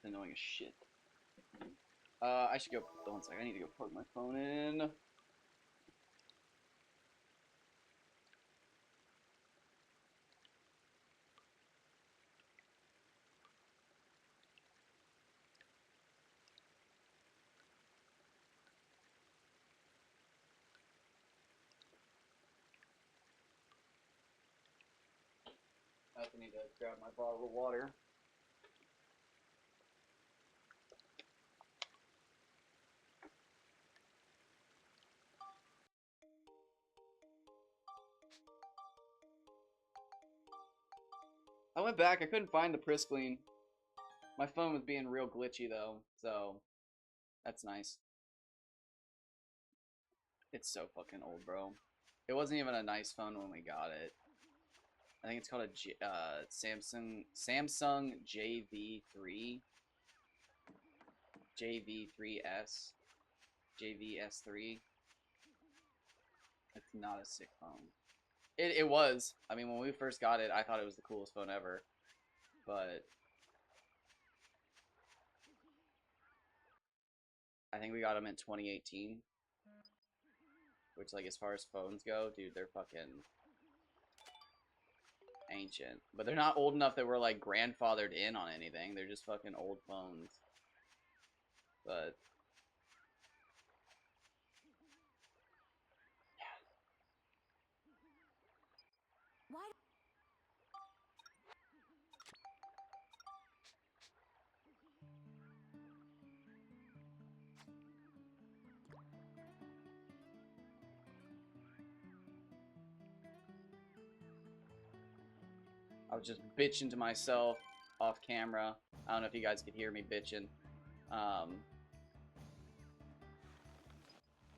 annoying as shit. I should go. One second. I need to go plug my phone in. I also need to grab my bottle of water. I went back. I couldn't find the Priscleen. My phone was being real glitchy though, so that's nice. It's so fucking old, bro. It wasn't even a nice phone when we got it. I think it's called a Samsung JV3 JV3S JVS3. It's not a sick phone. It was. I mean, when we first got it, I thought it was the coolest phone ever. But I think we got them in 2018. Which, like, as far as phones go, dude, they're fucking ancient. But they're not old enough that we're, like, grandfathered in on anything. They're just fucking old phones. But Why? I was just bitching to myself off camera. I don't know if you guys could hear me bitching.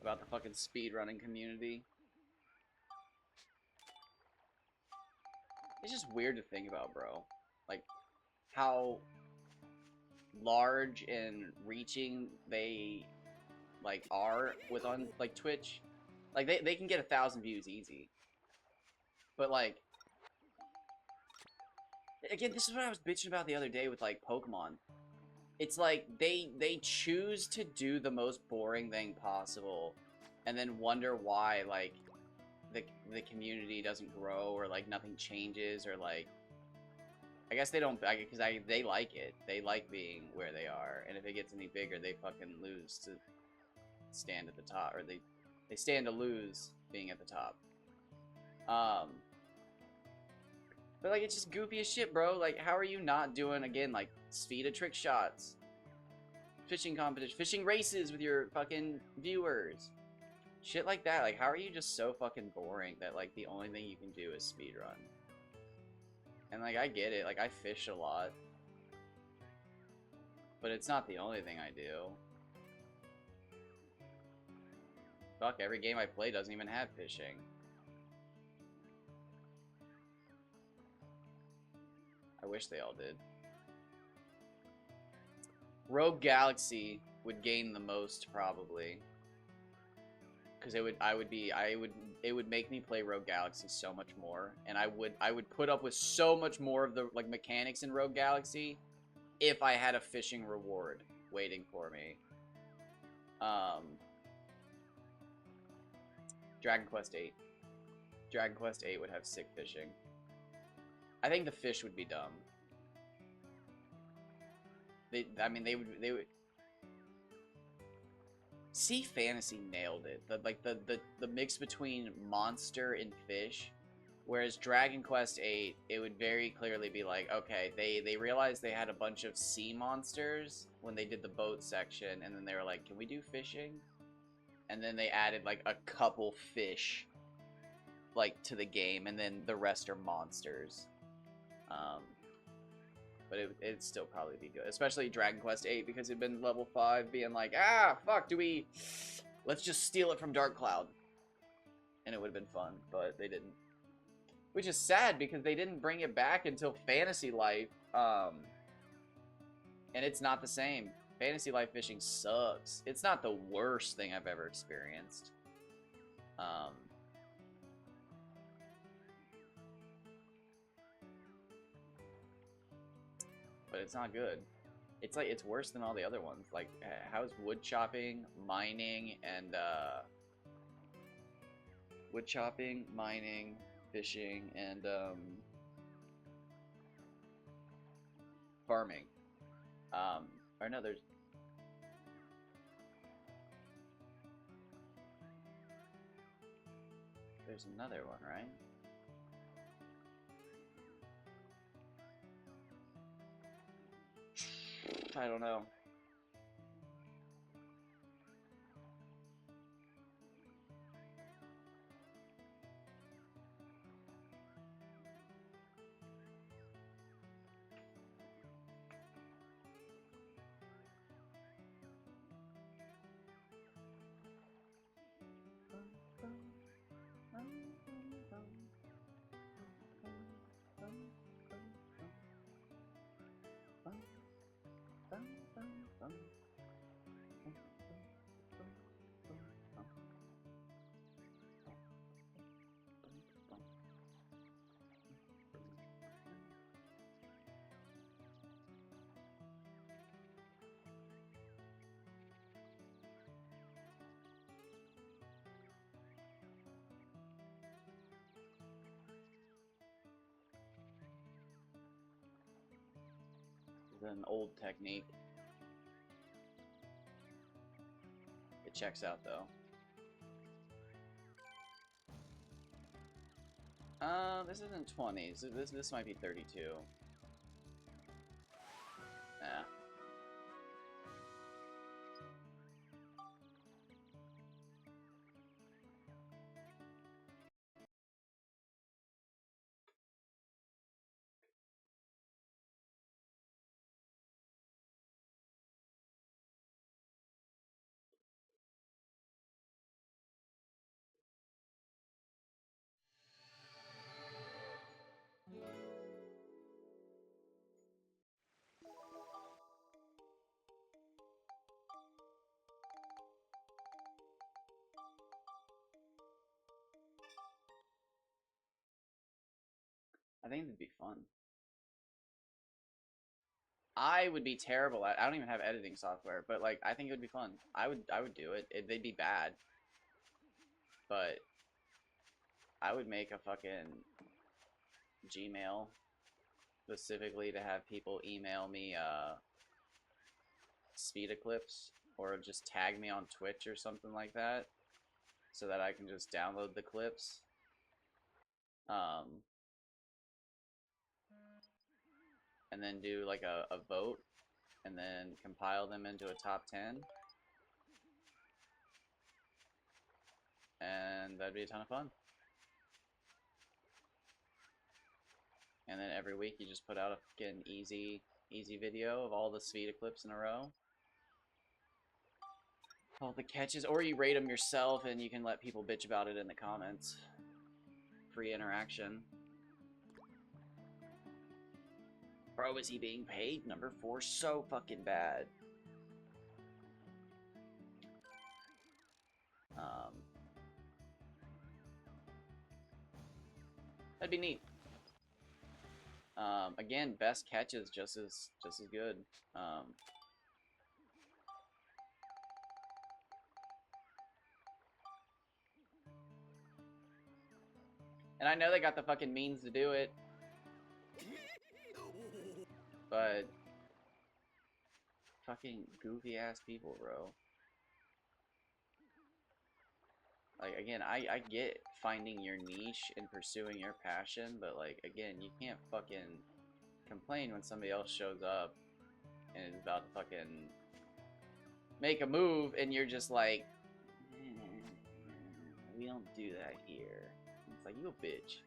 About the fucking speedrunning community. It's just weird to think about, bro. Like, how large and reaching they, like, are with on, like, Twitch. Like, they can get 1,000 views easy. But, like, again, this is what I was bitching about the other day with, like, Pokemon. It's like, they choose to do the most boring thing possible and then wonder why, like, the community doesn't grow or, like, nothing changes or, like, I guess they don't, because they like it. They like being where they are, and if it gets any bigger, they fucking lose to stand at the top, or they stand to lose being at the top. But, like, it's just goofy as shit, bro. Like, how are you not doing, again, like, speed of trick shots, fishing competition, fishing races with your fucking viewers, shit like that? Like, how are you just so fucking boring that, like, the only thing you can do is speedrun? And, like, I get it. Like, I fish a lot. But it's not the only thing I do. Fuck, every game I play doesn't even have fishing. I wish they all did. Rogue Galaxy would gain the most, probably. Because it would make me play Rogue Galaxy so much more. And I would put up with so much more of the, like, mechanics in Rogue Galaxy if I had a fishing reward waiting for me. Dragon Quest 8. Dragon Quest 8 would have sick fishing. I think the fish would be dumb. I mean, they would. Sea Fantasy nailed it. The mix between monster and fish. Whereas Dragon Quest 8, it would very clearly be like, okay, they realized they had a bunch of sea monsters when they did the boat section, and then they were like, can we do fishing? And then they added, like, a couple fish, like, to the game, and then the rest are monsters. But it'd still probably be good, especially Dragon Quest 8, because it'd been level 5 being like, ah, fuck, let's just steal it from Dark Cloud. And it would have been fun, but they didn't. Which is sad, because they didn't bring it back until Fantasy Life, and it's not the same. Fantasy Life fishing sucks. It's not the worst thing I've ever experienced. But it's not good. It's like, it's worse than all the other ones. Like, how's wood chopping, mining, and, wood chopping, mining, fishing, and, farming. Or no, there's another one, right? I don't know. An old technique. It checks out though. This isn't 20s. This might be 32. Yeah. I think it'd be fun. I would be terrible at. I don't even have editing software, but like I think it would be fun. I would do it. They'd be bad, but I would make a fucking Gmail specifically to have people email me Speeda clips or just tag me on Twitch or something like that, so that I can just download the clips. And then do like a vote, and then compile them into a top 10. And that'd be a ton of fun. And then every week you just put out a fucking easy video of all the Speeda clips in a row. All the catches, or you rate them yourself and you can let people bitch about it in the comments. Free interaction. Bro, is he being paid? Number 4, so fucking bad. That'd be neat. Again, best catches just as good. And I know they got the fucking means to do it, but fucking goofy ass people, bro. Like, again, I get finding your niche and pursuing your passion, but like, again, you can't fucking complain when somebody else shows up and is about to fucking make a move and you're just like, we don't do that here. It's like, you a bitch.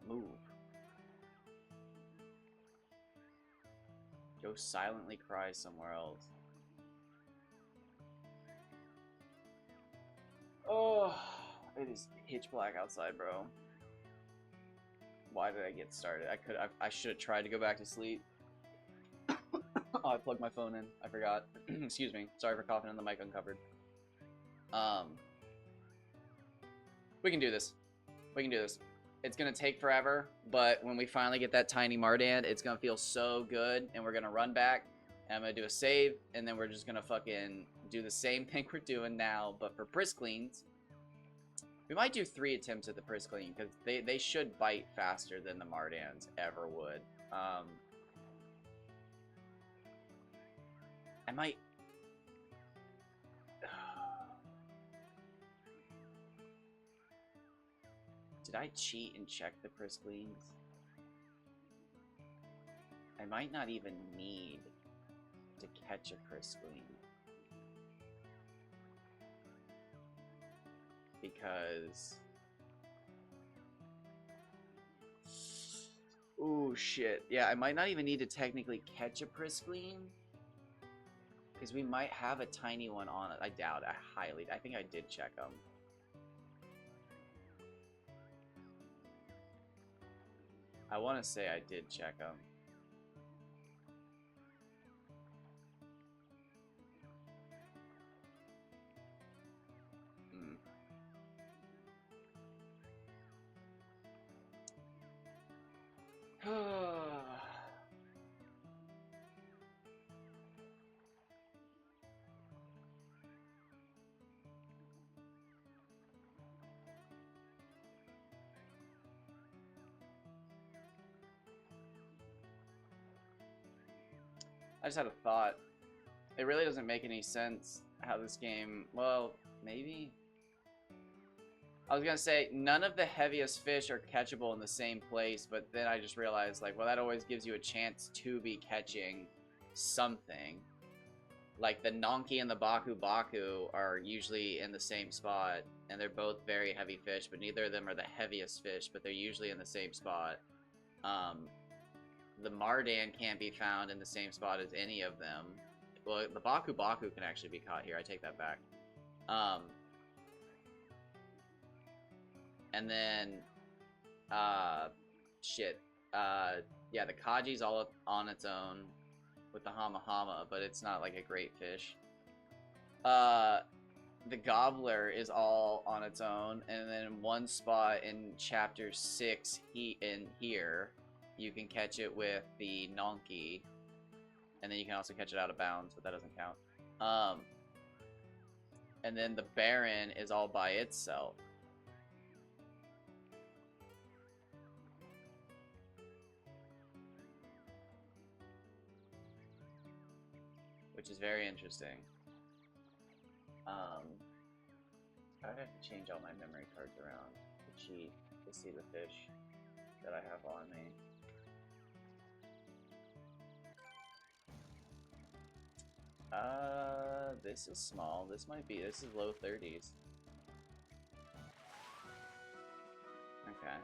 Move. Go silently cry somewhere else. Oh, it is pitch black outside, bro. Why did I get started? I should have tried to go back to sleep. Oh, I plugged my phone in. I forgot. Excuse me. Sorry for coughing in the mic uncovered. We can do this. We can do this. It's gonna take forever, but when we finally get that tiny Mardan, it's gonna feel so good, and we're gonna run back, and I'm gonna do a save, and then we're just gonna fucking do the same thing we're doing now, but for Priscleans. We might do 3 attempts at the Priscleen, because they should bite faster than the Mardans ever would. I might... Did I cheat and check the Priscleans? I might not even need to catch a Priscleen. Because... Ooh, shit. Yeah, I might not even need to technically catch a Priscleen. Because we might have a tiny one on it. I doubt. I think I did check them. I want to say I did check them. I just had a thought. It really doesn't make any sense how this game... Well, maybe? I was gonna say, none of the heaviest fish are catchable in the same place, but then I just realized, like, well, that always gives you a chance to be catching something. Like, the Nonky and the Baku Baku are usually in the same spot, and they're both very heavy fish, but neither of them are the heaviest fish, but they're usually in the same spot. The Mardan can't be found in the same spot as any of them. Well, the Baku Baku can actually be caught here. I take that back. And then, yeah, the Kaji's all on its own with the Hama Hama, but it's not like a great fish. The Gobbler is all on its own, and then one spot in Chapter 6 here, you can catch it with the Nonky, and then you can also catch it out of bounds, but that doesn't count. And then the Baron is all by itself. Which is very interesting. I would have to change all my memory cards around to cheat to see the fish that I have on me. This is small. This is low 30s. Okay.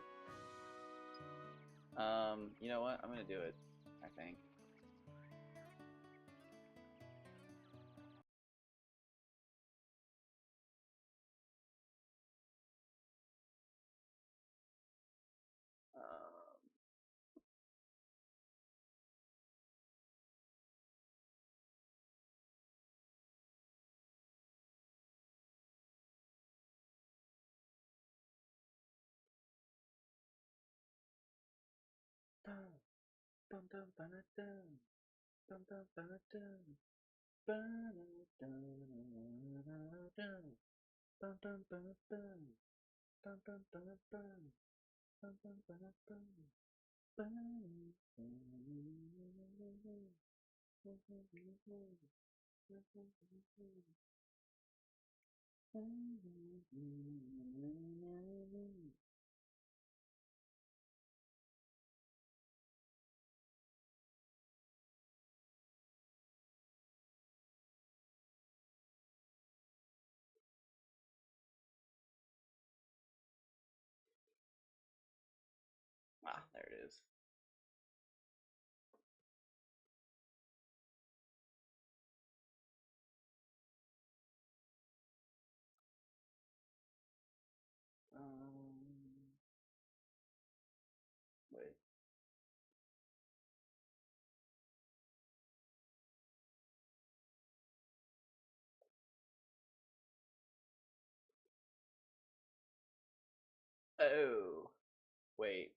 You know what? I'm gonna do it, I think. Ah, there it is. Wait. Oh. Wait.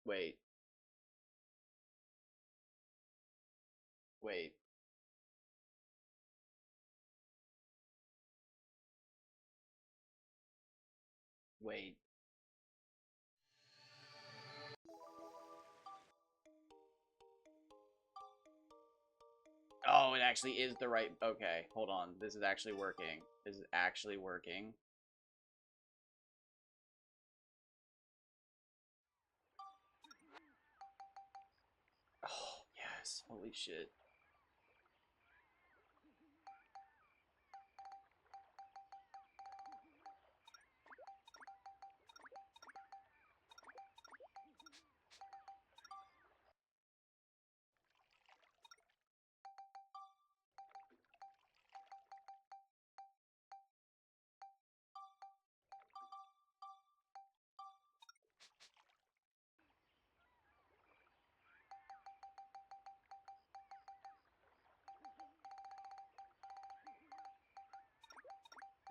Wait. Wait. Wait. Oh, it actually is the right... Okay, hold on. This is actually working. This is actually working. Oh, yes. Holy shit.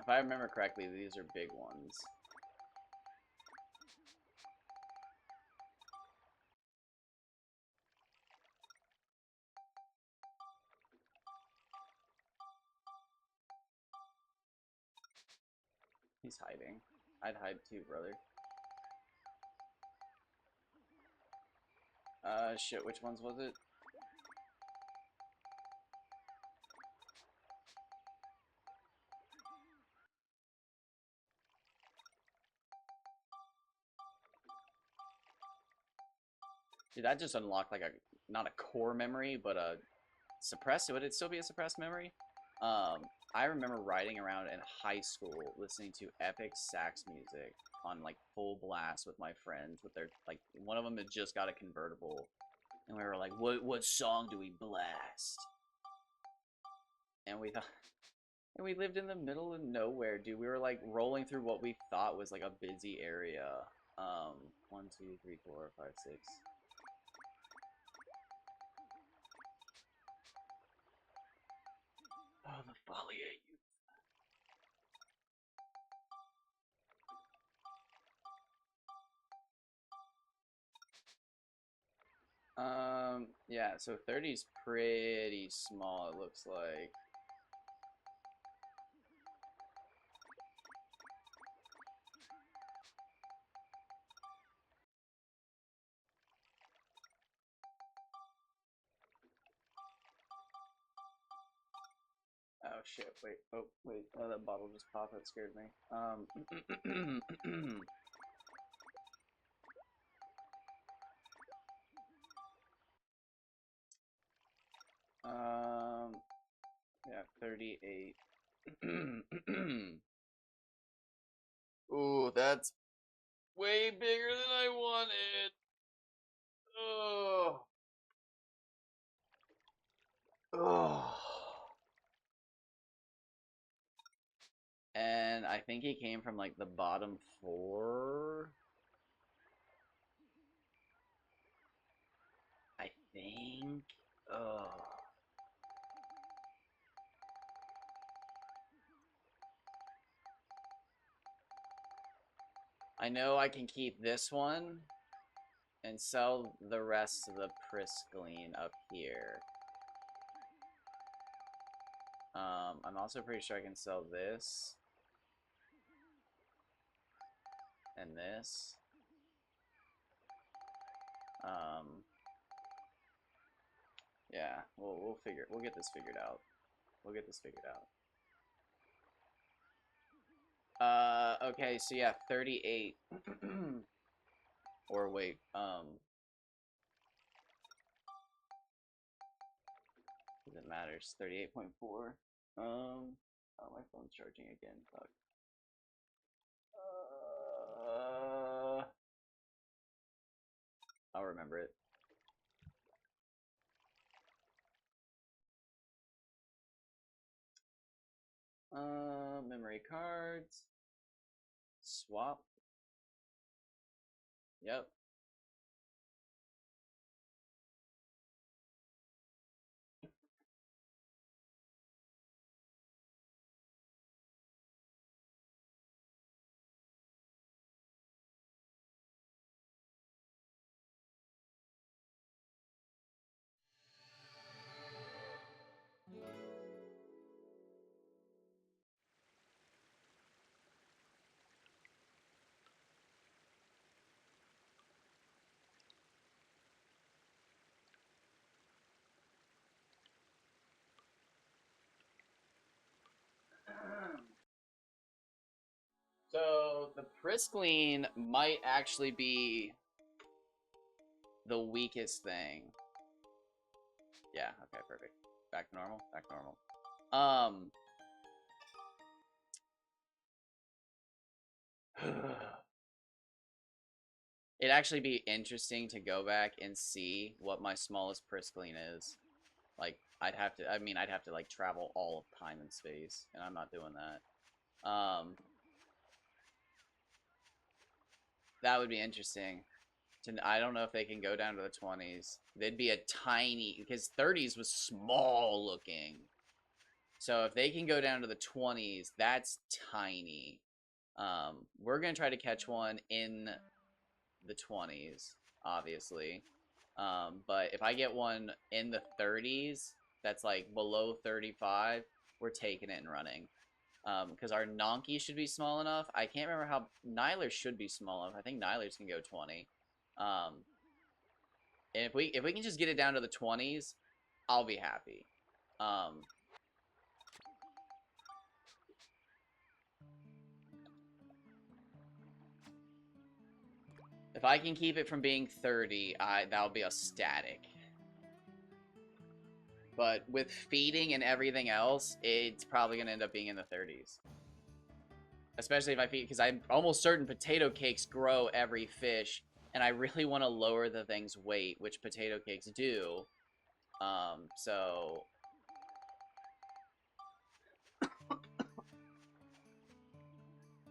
If I remember correctly, these are big ones. He's hiding. I'd hide too, brother. Shit, which ones was it? Dude, that just unlocked like a, not a core memory, but a suppressed, would it still be a suppressed memory? I remember riding around in high school listening to epic sax music on like full blast with my friends with their, like, one of them had just got a convertible and we were like, what song do we blast? And we thought, and we lived in the middle of nowhere, dude. We were like rolling through what we thought was like a busy area. 1, 2, 3, 4, 5, 6. Oh, the folly of you. Yeah, so 30's pretty small, it looks like. Oh shit, wait, oh, wait, oh, that bottle just popped, that scared me. Yeah, 38. Ooh, that's way bigger than I wanted. Oh. Oh. And I think he came from like the bottom 4. I think. Oh. I know I can keep this one and sell the rest of the Priscaline up here. I'm also pretty sure I can sell this. And this. Yeah, we'll get this figured out. We'll get this figured out. Okay, so yeah, 38. Or wait, it matters. 38.4. Oh, my phone's charging again. Fuck. I'll remember it. Memory cards. Swap. Yep. So the Priscline might actually be the weakest thing. Yeah, okay, perfect. Back to normal, back to normal. It'd actually be interesting to go back and see what my smallest Priscline is. Like, I'd have to, like, travel all of time and space, and I'm not doing that. That would be interesting. I don't know if they can go down to the 20s. They'd be a tiny, because 30s was small looking. So if they can go down to the 20s, that's tiny. We're going to try to catch one in the 20s, obviously. But if I get one in the 30s, that's like below 35, we're taking it and running. Because our Nonky should be small enough. I can't remember how Nyler should be small enough. I think Nyler's can go 20. And if we can just get it down to the 20s, I'll be happy. If I can keep it from being 30, that'll be ecstatic. But with feeding and everything else, it's probably gonna end up being in the 30s. Especially if I feed, because I'm almost certain potato cakes grow every fish, and I really want to lower the thing's weight, which potato cakes do. So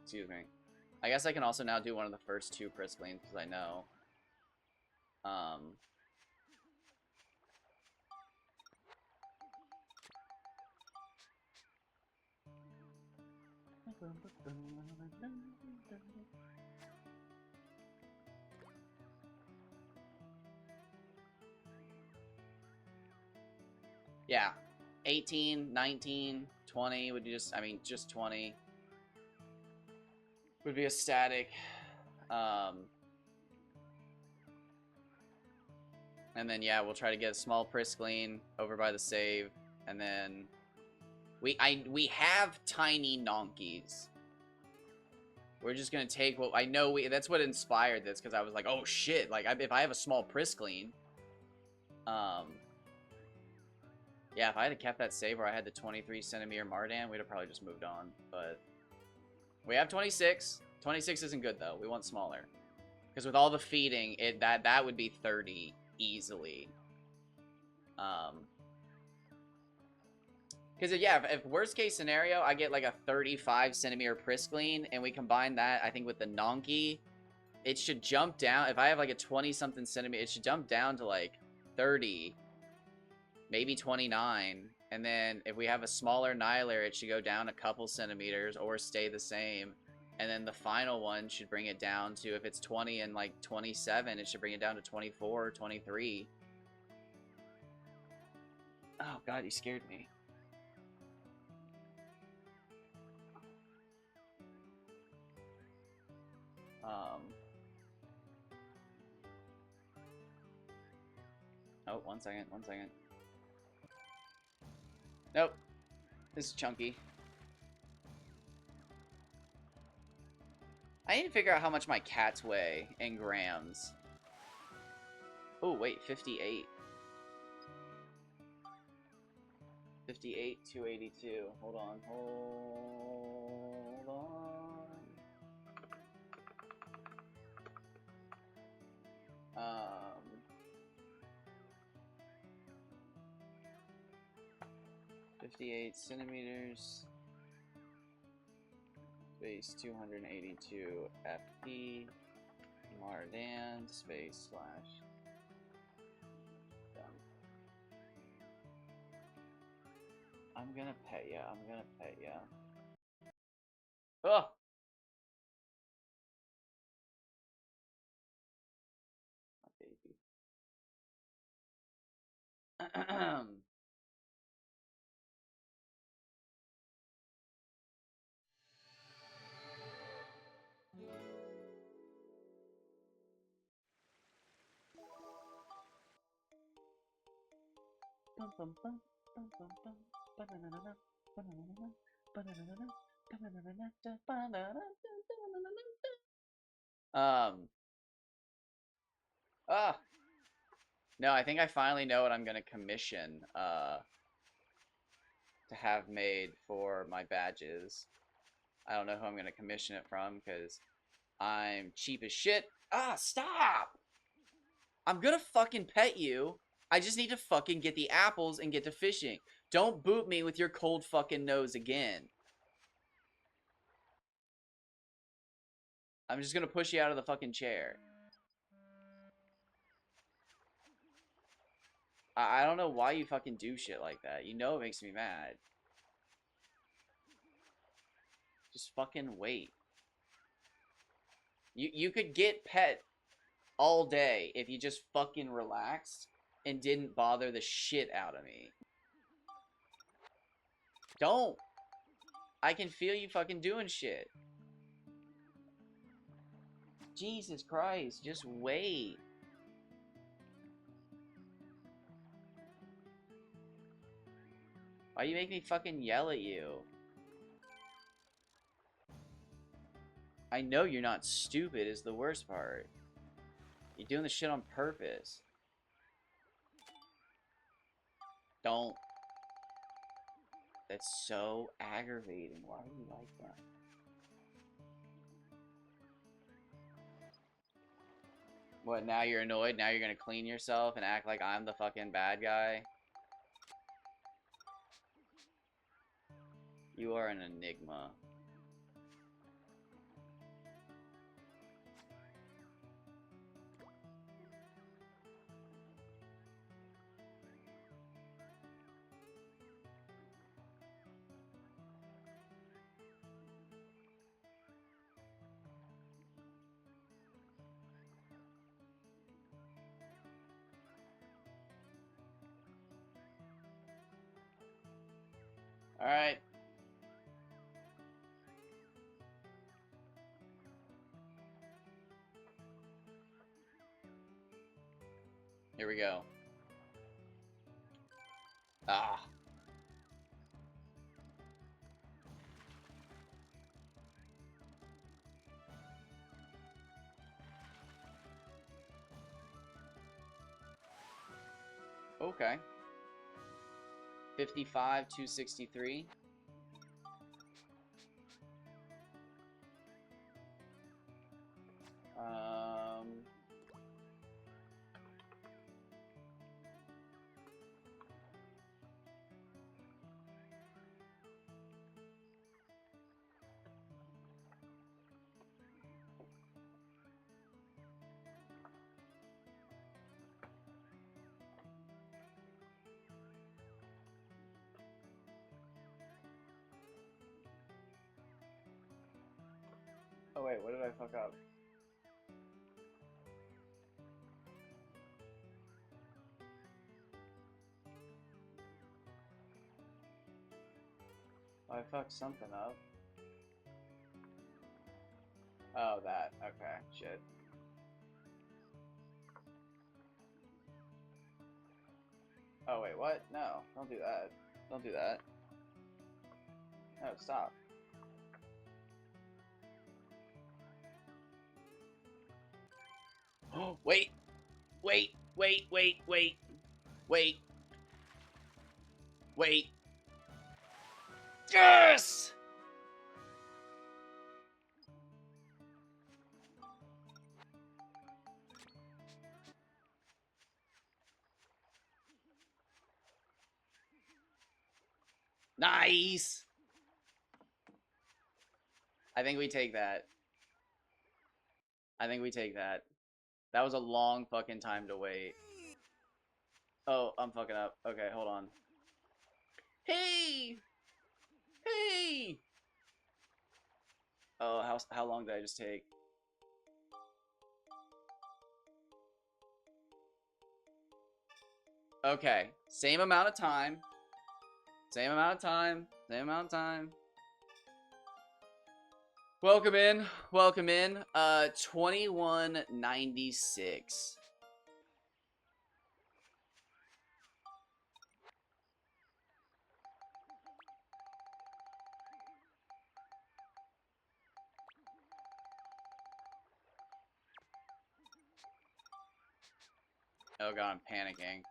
excuse me. I guess I can also now do one of the first two Prisclines because I know. Yeah. 18, 19, 20 would just, I mean, just 20 would be ecstatic. And then, yeah, we'll try to get a small Priscline over by the save. And then we have tiny Nonkies. We're just going to take what I know. That's what inspired this, because I was like, oh, shit. Like, if I have a small Priscline, yeah, if I had kept that save where I had the 23 centimeter Mardan, we'd have probably just moved on. But we have 26. 26 isn't good, though. We want smaller. Because with all the feeding, that would be 30 easily. Because, yeah, if worst case scenario, I get like a 35 centimeter Priscline, and we combine that, I think, with the Nonky, it should jump down. If I have like a 20-something centimeter, it should jump down to like 30, maybe 29. And then if we have a smaller Nyler, it should go down a couple centimeters or stay the same. And then the final one should bring it down to, if it's 20 and like 27, it should bring it down to 24 or 23. Oh, God, you scared me. Oh, one second. Nope. This is chunky. I need to figure out how much my cats weigh in grams. Oh, wait, 58. 58, 282. Hold on. 58 centimeters. Space 282 FP. Mardan space slash. Done. I'm gonna pet ya. Oh! My baby. Ah. No, I think I finally know what I'm gonna commission, to have made for my badges. I don't know who I'm gonna commission it from, because I'm cheap as shit. Ah, stop! I'm gonna fucking pet you. I just need to fucking get the apples and get to fishing. Don't boot me with your cold fucking nose again. I'm just gonna push you out of the fucking chair. I don't know why you fucking do shit like that. You know it makes me mad. Just fucking wait. You could get pet all day if you just fucking relaxed and didn't bother the shit out of me. Don't. I can feel you fucking doing shit. Jesus Christ, just wait. Why you make me fucking yell at you? I know you're not stupid is the worst part. You're doing the shit on purpose. Don't. That's so aggravating. Why are you like that? What, now you're annoyed? Now you're gonna clean yourself and act like I'm the fucking bad guy? You are an enigma. Alright. Here we go. Ah. Okay. 55, 263. Oh wait, what did I fuck up? Oh, I fucked something up. Oh, that. Okay, shit. Oh wait, what? No, don't do that. Don't do that. No, stop. Oh, wait! Wait! Wait! Wait! Wait! Wait! Wait! Yes! Nice! I think we take that. I think we take that. That was a long fucking time to wait. Oh, I'm fucking up. Okay, hold on. Hey! Hey! Oh, how long did I just take? Okay, same amount of time. Same amount of time. Same amount of time. Welcome in. Welcome in. 2196. Oh god, I'm panicking.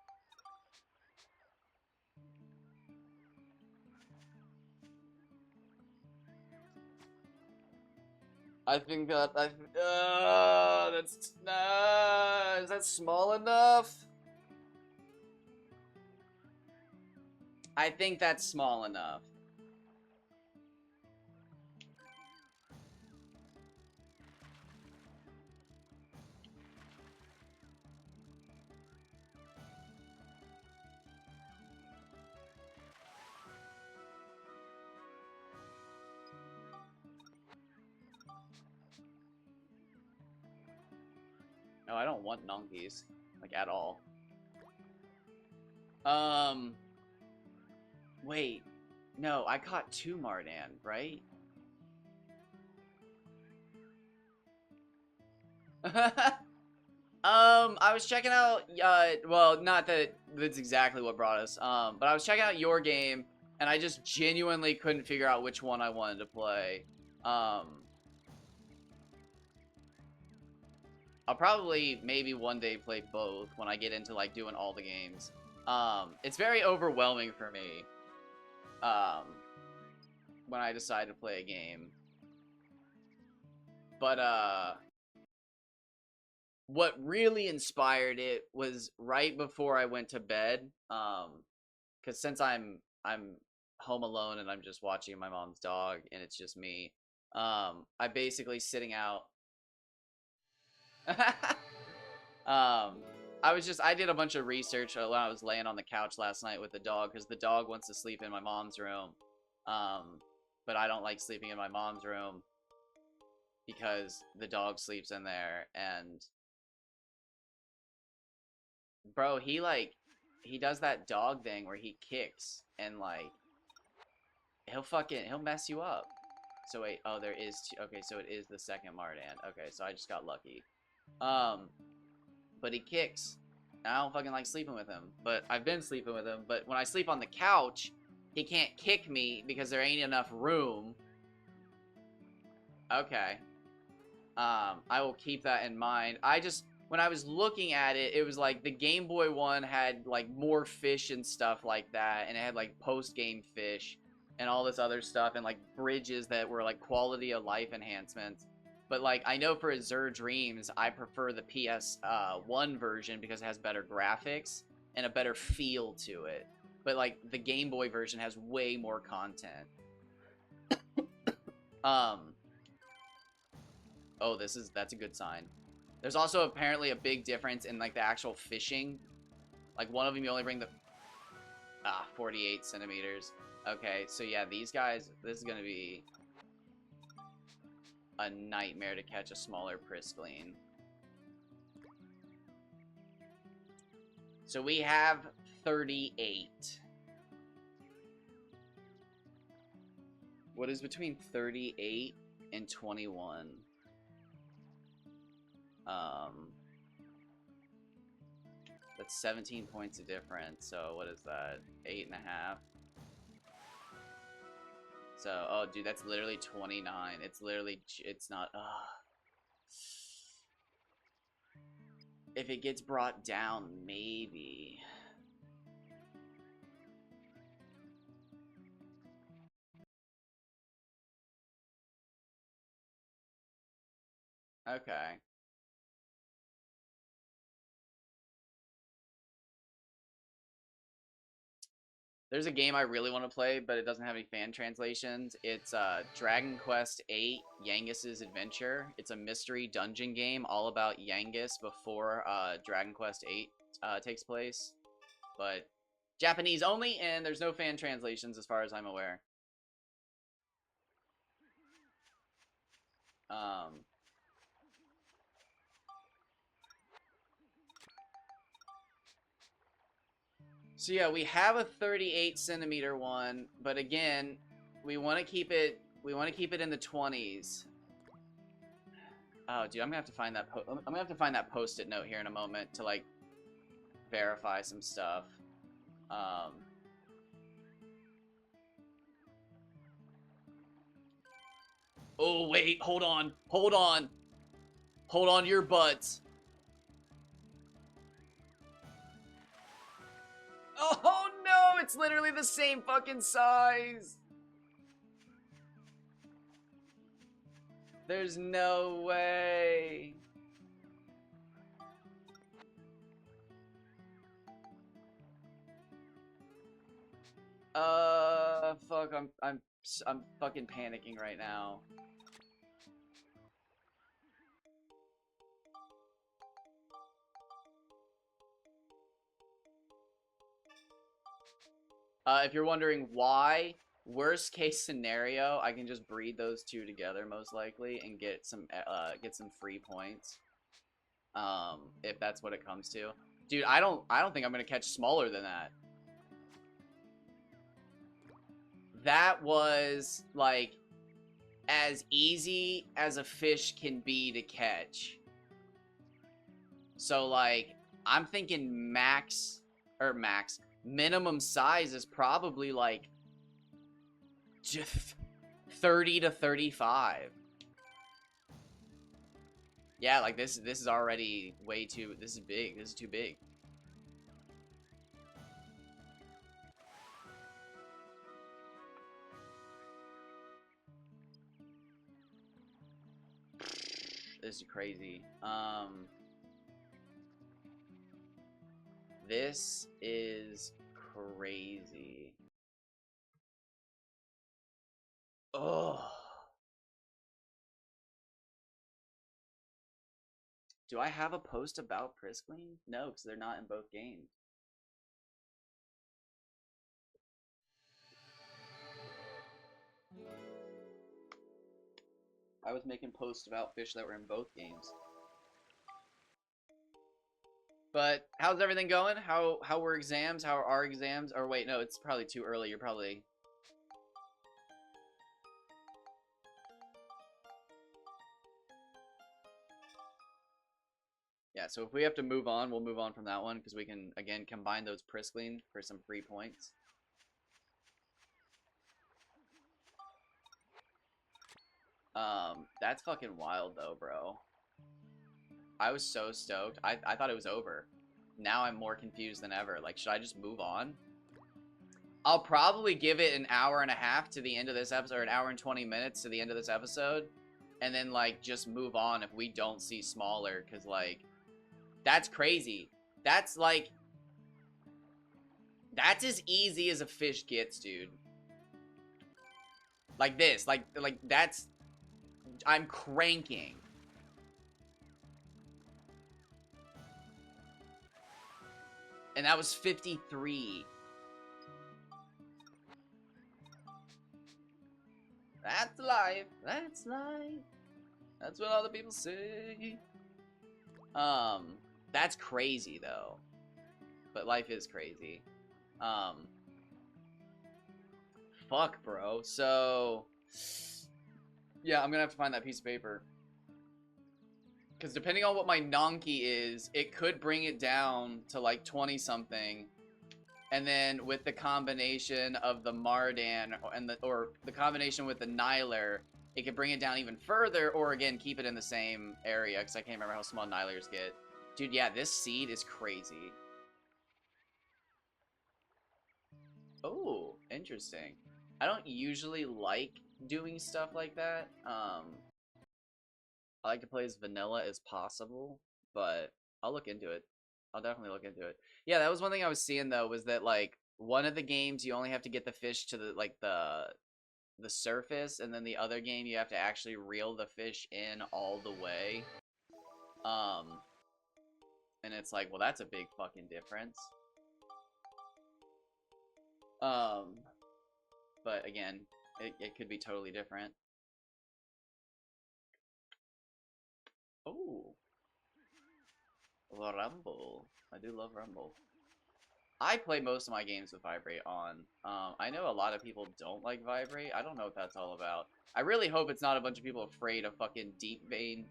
I think that that's is that small enough? I think that's small enough. No, I don't want nonkies, like at all. Wait, no, I caught 2 Mardan, right? I was checking out, well, not that that's exactly what brought us, but I was checking out your game, and I just genuinely couldn't figure out which one I wanted to play. I'll probably maybe one day play both when I get into like doing all the games. It's very overwhelming for me when I decide to play a game. But what really inspired it was right before I went to bed. Because since I'm home alone and I'm just watching my mom's dog and it's just me, I basically sitting out. I did a bunch of research when I was laying on the couch last night with the dog because the dog wants to sleep in my mom's room. But I don't like sleeping in my mom's room because the dog sleeps in there. And bro, he does that dog thing where he kicks and like he'll mess you up. So wait, oh there is okay, so it is the second Mardan. Okay, so I just got lucky. But he kicks. And I don't fucking like sleeping with him. But I've been sleeping with him. But when I sleep on the couch, he can't kick me because there ain't enough room. Okay. I will keep that in mind. When I was looking at it, it was like the Game Boy one had like more fish and stuff like that. And it had like post-game fish and all this other stuff. And like bridges that were like quality of life enhancements. But like I know for Azure Dreams, I prefer the PS1 version because it has better graphics and a better feel to it. But like the Game Boy version has way more content. Oh, that's a good sign. There's also apparently a big difference in like the actual fishing. Like one of them you only bring the 48 centimeters. Okay, so yeah, these guys, this is gonna be a nightmare to catch a smaller Priscaline. So we have 38. What is between 38 and 21? That's 17 points of difference. So what is that? 8.5. So, oh, dude, that's literally 29. It's literally, it's not, if it gets brought down, maybe. Okay. There's a game I really want to play, but it doesn't have any fan translations. It's Dragon Quest VIII, Yangus's Adventure. It's a mystery dungeon game all about Yangus before Dragon Quest VIII takes place. But Japanese only, and there's no fan translations as far as I'm aware. So yeah, we have a 38 centimeter one, but again, we want to keep it in the 20s. Oh, dude, I'm gonna have to find that post-it note here in a moment to like verify some stuff. Oh wait, hold on your butts. Oh no, it's literally the same fucking size. There's no way. Fuck, I'm fucking panicking right now. If you're wondering why, worst case scenario, I can just breed those two together most likely and get some free points. If that's what it comes to. Dude, I don't think I'm gonna catch smaller than that. That was like as easy as a fish can be to catch. So like I'm thinking minimum size is probably like 30 to 35. Yeah, like this is already way too, this is big. This is too big. This is crazy. This is crazy. Oh. Do I have a post about Priskling? No, because they're not in both games. I was making posts about fish that were in both games. But how's everything going? How were exams? How are our exams? Or wait, no, it's probably too early. You're probably... Yeah, so if we have to move on, we'll move on from that one because we can, again, combine those Priskling for some free points. That's fucking wild though, bro. I was so stoked. I thought it was over. Now I'm more confused than ever. Like, should I just move on? I'll probably give it an hour and a half to the end of this episode, or an hour and 20 minutes to the end of this episode, and then, like, just move on if we don't see smaller, because, like, that's crazy. That's, like, that's as easy as a fish gets, dude. Like this. Like, that's... I'm cranking. And that was 53. That's life. That's life. That's what all the people say. That's crazy though. But life is crazy. Fuck, bro. So, yeah, I'm gonna have to find that piece of paper. Because depending on what my Nonky is, it could bring it down to like 20 something. And then with the combination of the Mardan and the combination with the Niler, it could bring it down even further, or again keep it in the same area because I can't remember how small Nilers get. Dude, yeah, this seed is crazy. Oh, interesting. I don't usually like doing stuff like that. I like to play as vanilla as possible, but I'll look into it. I'll definitely look into it. Yeah, that was one thing I was seeing though, was that like one of the games you only have to get the fish to the surface, and then the other game you have to actually reel the fish in all the way. And it's like, well, that's a big fucking difference. But again, it could be totally different. Oh, Rumble. I do love Rumble. I play most of my games with Vibrate on. I know a lot of people don't like Vibrate. I don't know what that's all about. I really hope it's not a bunch of people afraid of fucking deep vein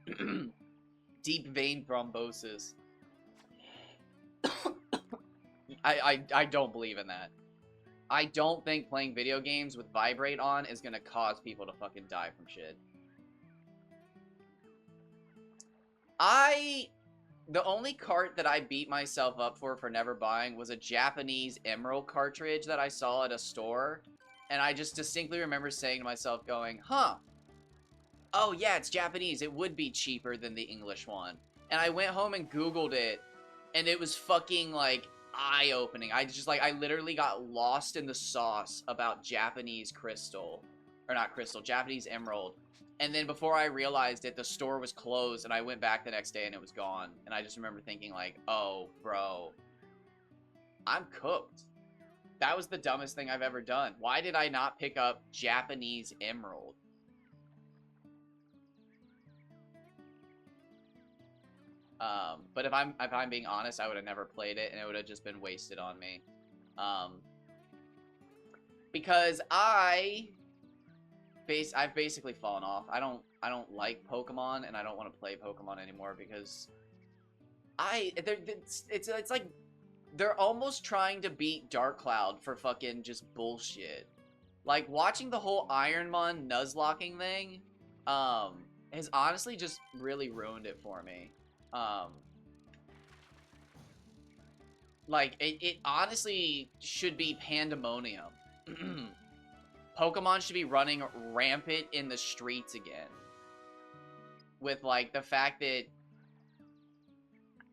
deep vein thrombosis. I don't believe in that. I don't think playing video games with Vibrate on is gonna cause people to fucking die from shit. The only cart that I beat myself up for never buying was a Japanese Emerald cartridge that I saw at a store. And I just distinctly remember saying to myself going, huh, oh yeah, it's Japanese. It would be cheaper than the English one. And I went home and Googled it, and it was fucking, like, eye-opening. I literally got lost in the sauce about Japanese crystal. Or not crystal, Japanese emerald. And then before I realized it, the store was closed, and I went back the next day and it was gone. And I just remember thinking, like, oh, bro, I'm cooked. That was the dumbest thing I've ever done. Why did I not pick up Japanese emerald? But if I'm being honest, I would have never played it, and it would have just been wasted on me. Because I've basically fallen off. I don't like Pokemon, and I don't want to play Pokemon anymore because it's like they're almost trying to beat Dark Cloud for fucking just bullshit. Like watching the whole Ironmon Nuzlocking thing, has honestly just really ruined it for me. Like, it honestly should be pandemonium. Pokemon should be running rampant in the streets again. With, like, the fact that...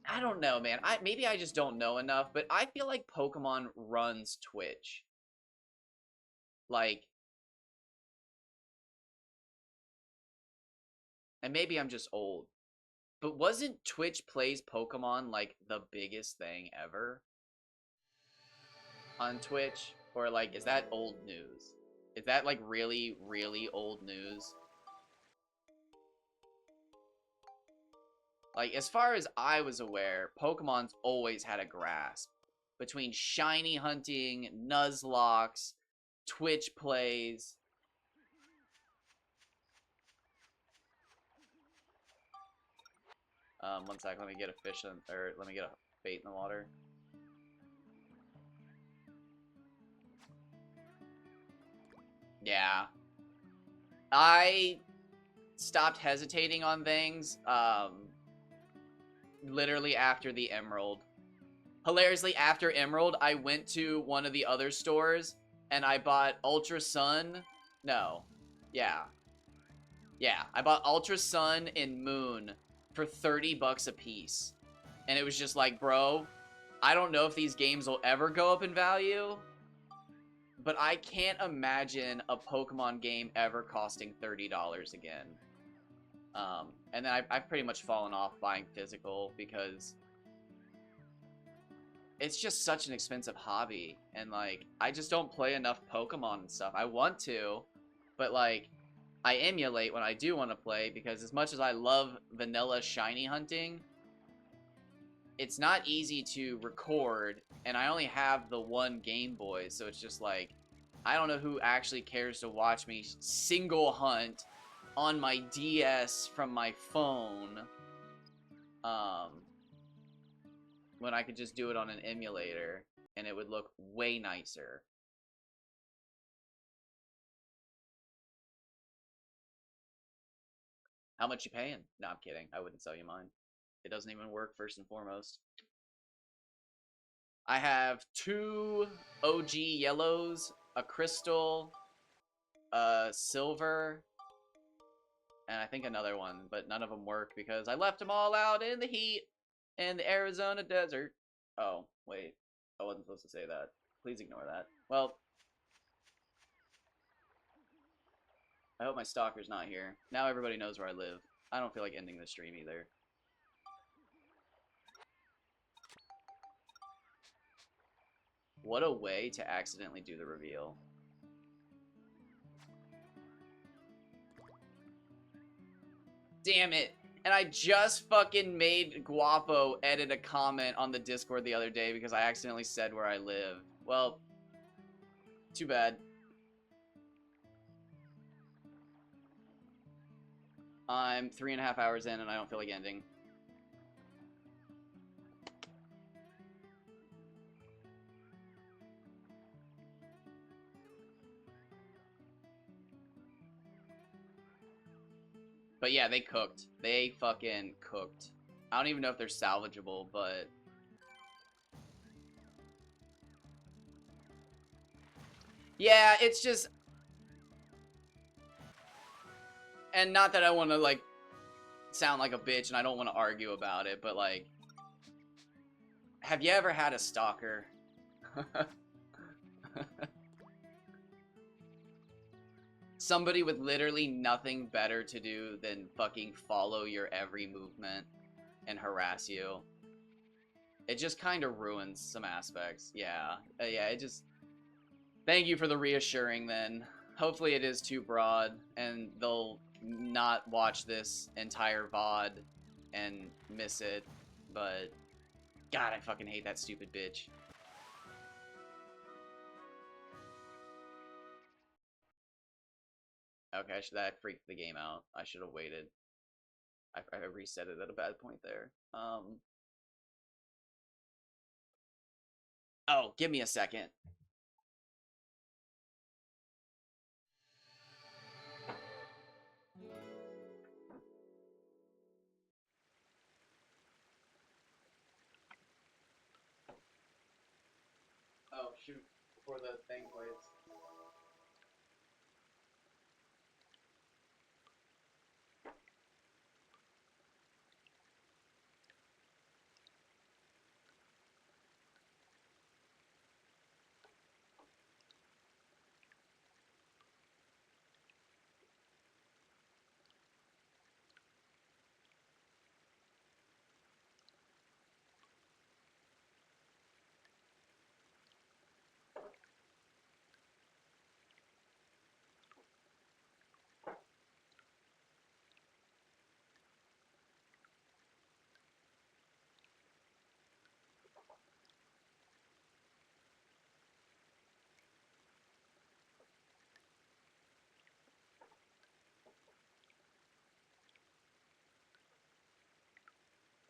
I don't know, man. Maybe I just don't know enough, but I feel like Pokemon runs Twitch. Like... And maybe I'm just old. But wasn't Twitch Plays Pokemon, like, the biggest thing ever? On Twitch? Or, like, is that old news? Is that, like, really, really old news? Like, as far as I was aware, Pokemon's always had a grasp. Between shiny hunting, Nuzlocks, Twitch plays. One sec, let me get a fish in, or let me get a bait in the water. Yeah. I stopped hesitating on things, literally after the Emerald. Hilariously, after Emerald, I went to one of the other stores, and I bought Ultra Sun. No. Yeah. Yeah, I bought Ultra Sun and Moon for 30 bucks a piece. And it was just like, bro, I don't know if these games will ever go up in value, but I can't imagine a Pokemon game ever costing $30 again. And then I've pretty much fallen off buying physical because it's just such an expensive hobby. And, like, I just don't play enough Pokemon and stuff. I want to, but, like, I emulate when I do want to play because as much as I love vanilla shiny hunting, it's not easy to record, and I only have the one Game Boy, so it's just like, I don't know who actually cares to watch me single hunt on my DS from my phone, when I could just do it on an emulator, and it would look way nicer. How much you paying? No, I'm kidding. I wouldn't sell you mine. It doesn't even work, first and foremost. I have 2 OG yellows, a crystal, a silver, and I think another one, but none of them work because I left them all out in the heat in the Arizona desert. Oh, wait. I wasn't supposed to say that. Please ignore that. Well, I hope my stalker's not here. Now everybody knows where I live. I don't feel like ending the stream either. What a way to accidentally do the reveal. Damn it. And I just fucking made Guapo edit a comment on the Discord the other day because I accidentally said where I live. Well, too bad. I'm 3.5 hours in and I don't feel like ending. But yeah, they cooked. They fucking cooked. I don't even know if they're salvageable, but... Yeah, it's just... And not that I want to, like, sound like a bitch and I don't want to argue about it, but, like... Have you ever had a stalker? Somebody with literally nothing better to do than fucking follow your every movement and harass you. It just kind of ruins some aspects. Yeah. Yeah, it just... Thank you for the reassuring, then. Hopefully it is too broad, and they'll not watch this entire VOD and miss it, but... God, I fucking hate that stupid bitch. Okay, that freaked the game out. I should have waited. I reset it at a bad point there. Oh, give me a second. Oh, shoot. Before the thing plays.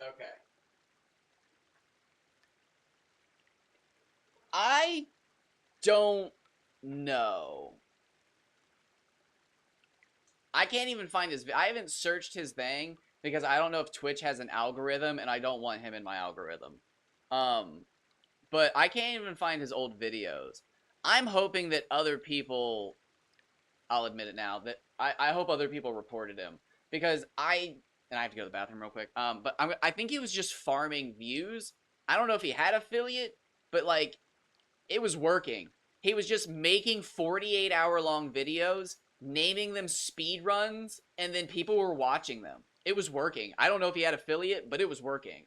Okay. I don't know. I can't even find his... I haven't searched his thing because I don't know if Twitch has an algorithm and I don't want him in my algorithm. But I can't even find his old videos. I'm hoping that other people... I'll admit it now, that I hope other people reported him. Because and I have to go to the bathroom real quick. But I think he was just farming views. I don't know if he had affiliate, but, like, it was working. He was just making 48-hour-long videos, naming them speed runs, and then people were watching them. It was working. I don't know if he had affiliate, but it was working.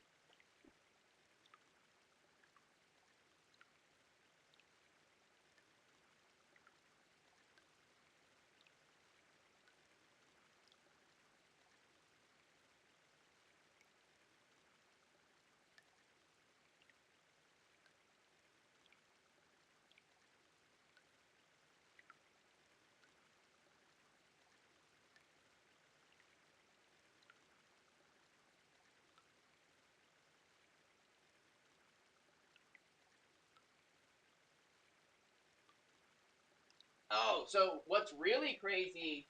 Oh, so what's really crazy,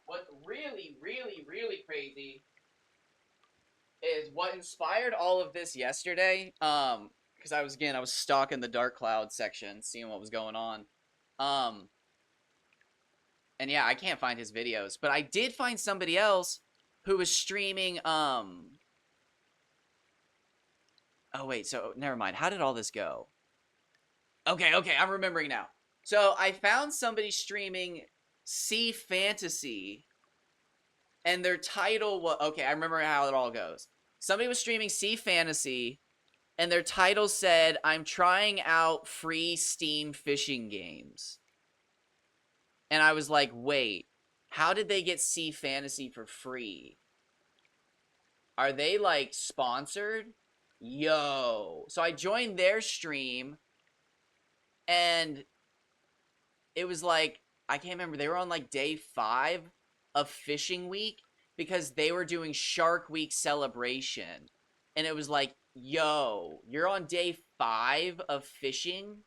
what's really, really, really crazy is what inspired all of this yesterday, because I was stalking the Dark Cloud section, seeing what was going on, and yeah, I can't find his videos, but I did find somebody else who was streaming, oh wait, so, never mind, how did all this go? Okay, I'm remembering now. So, I found somebody streaming Sea Fantasy, and their title was... Okay, I remember how it all goes. Somebody was streaming Sea Fantasy, and their title said, "I'm trying out free Steam fishing games." And I was like, wait, how did they get Sea Fantasy for free? Are they, like, sponsored? Yo. So I joined their stream, and it was like, I can't remember, they were on, like, day 5 of Fishing Week, because they were doing Shark Week celebration. And it was like, yo, you're on day 5 of fishing?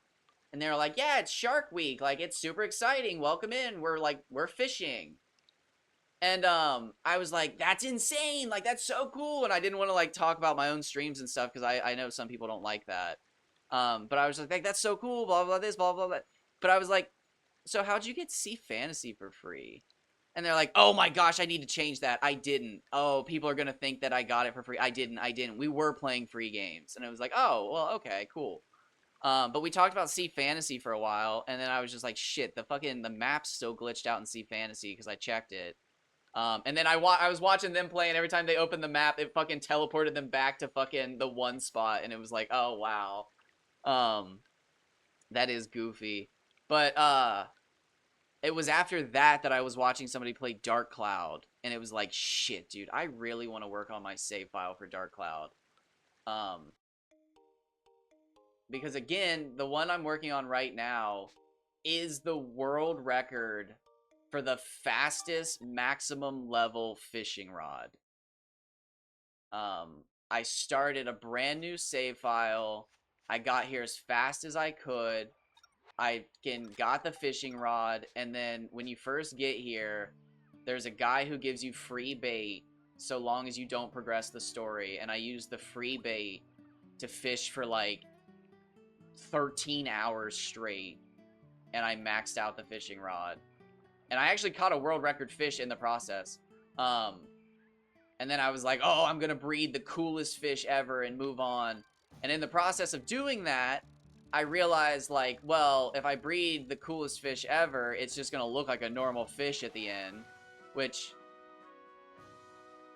And they were like, yeah, it's Shark Week, like, it's super exciting, welcome in, we're fishing. And I was like, that's insane, like that's so cool. And I didn't want to like talk about my own streams and stuff because I know some people don't like that. But I was like, that's so cool, blah blah this, blah blah blah. But I was like, so how'd you get Sea Fantasy for free? And they're like, oh my gosh, I need to change that. I didn't. Oh, people are gonna think that I got it for free. I didn't. We were playing free games. And it was like, oh, well, okay, cool. But we talked about Sea Fantasy for a while, and then I was just like, shit, the map's still glitched out in Sea Fantasy because I checked it. And then I was watching them play, and every time they opened the map, it fucking teleported them back to fucking the one spot, and it was like, oh wow. Um, that is goofy. But it was after that that I was watching somebody play Dark Cloud, and it was like, shit, dude, I really want to work on my save file for Dark Cloud. Because again, the one I'm working on right now is the world record for the fastest maximum level fishing rod. I started a brand new save file. I got here as fast as I could. I got the fishing rod, and then when you first get here, there's a guy who gives you free bait so long as you don't progress the story, and I used the free bait to fish for like 13 hours straight, and I maxed out the fishing rod. And I actually caught a world record fish in the process. And then I was like, oh, I'm gonna breed the coolest fish ever and move on. And in the process of doing that, I realized, like, well, if I breed the coolest fish ever, it's just gonna look like a normal fish at the end. Which,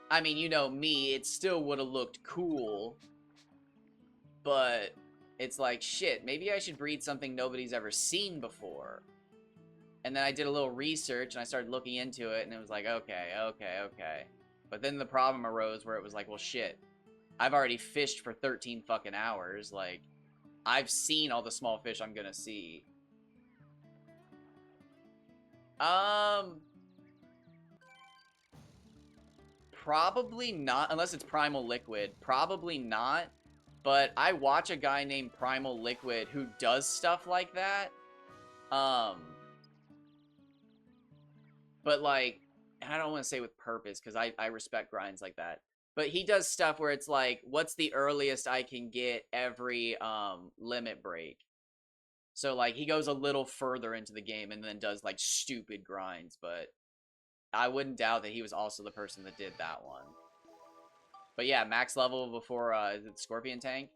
I mean, you know me, it still would have looked cool. But it's like, shit, maybe I should breed something nobody's ever seen before. And then I did a little research, and I started looking into it, and it was like, okay. But then the problem arose where it was like, well, shit. I've already fished for 13 fucking hours. Like, I've seen all the small fish I'm gonna see. Probably not, unless it's Primal Liquid. Probably not. But I watch a guy named Primal Liquid who does stuff like that. But like, I don't want to say with purpose because I respect grinds like that. But he does stuff where it's like, what's the earliest I can get every limit break? So like he goes a little further into the game and then does like stupid grinds, but I wouldn't doubt that he was also the person that did that one. But yeah, max level before is it Scorpion Tank?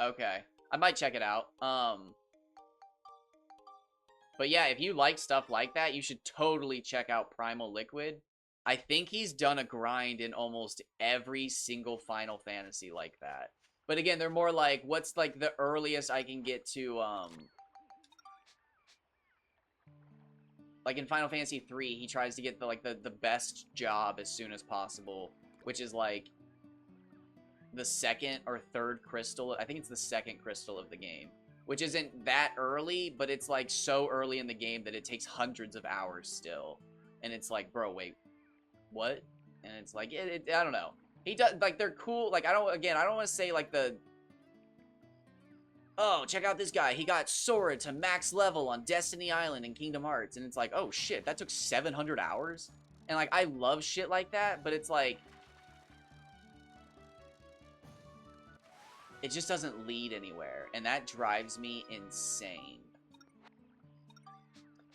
Okay. I might check it out. But yeah, if you like stuff like that, you should totally check out Primal Liquid. I think he's done a grind in almost every single Final Fantasy like that. But again, they're more like, what's like the earliest I can get to, like in Final Fantasy 3, he tries to get the best job as soon as possible, which is like the second or third crystal. I think it's the second crystal of the game, which isn't that early, but it's like so early in the game that it takes hundreds of hours still. And it's like, bro, wait, what? And it's like, I don't know. He does, like, they're cool. Like, I don't want to say like oh, check out this guy. He got Sora to max level on Destiny Island in Kingdom Hearts. And it's like, oh shit, that took 700 hours? And like, I love shit like that, but it's like, it just doesn't lead anywhere. And that drives me insane.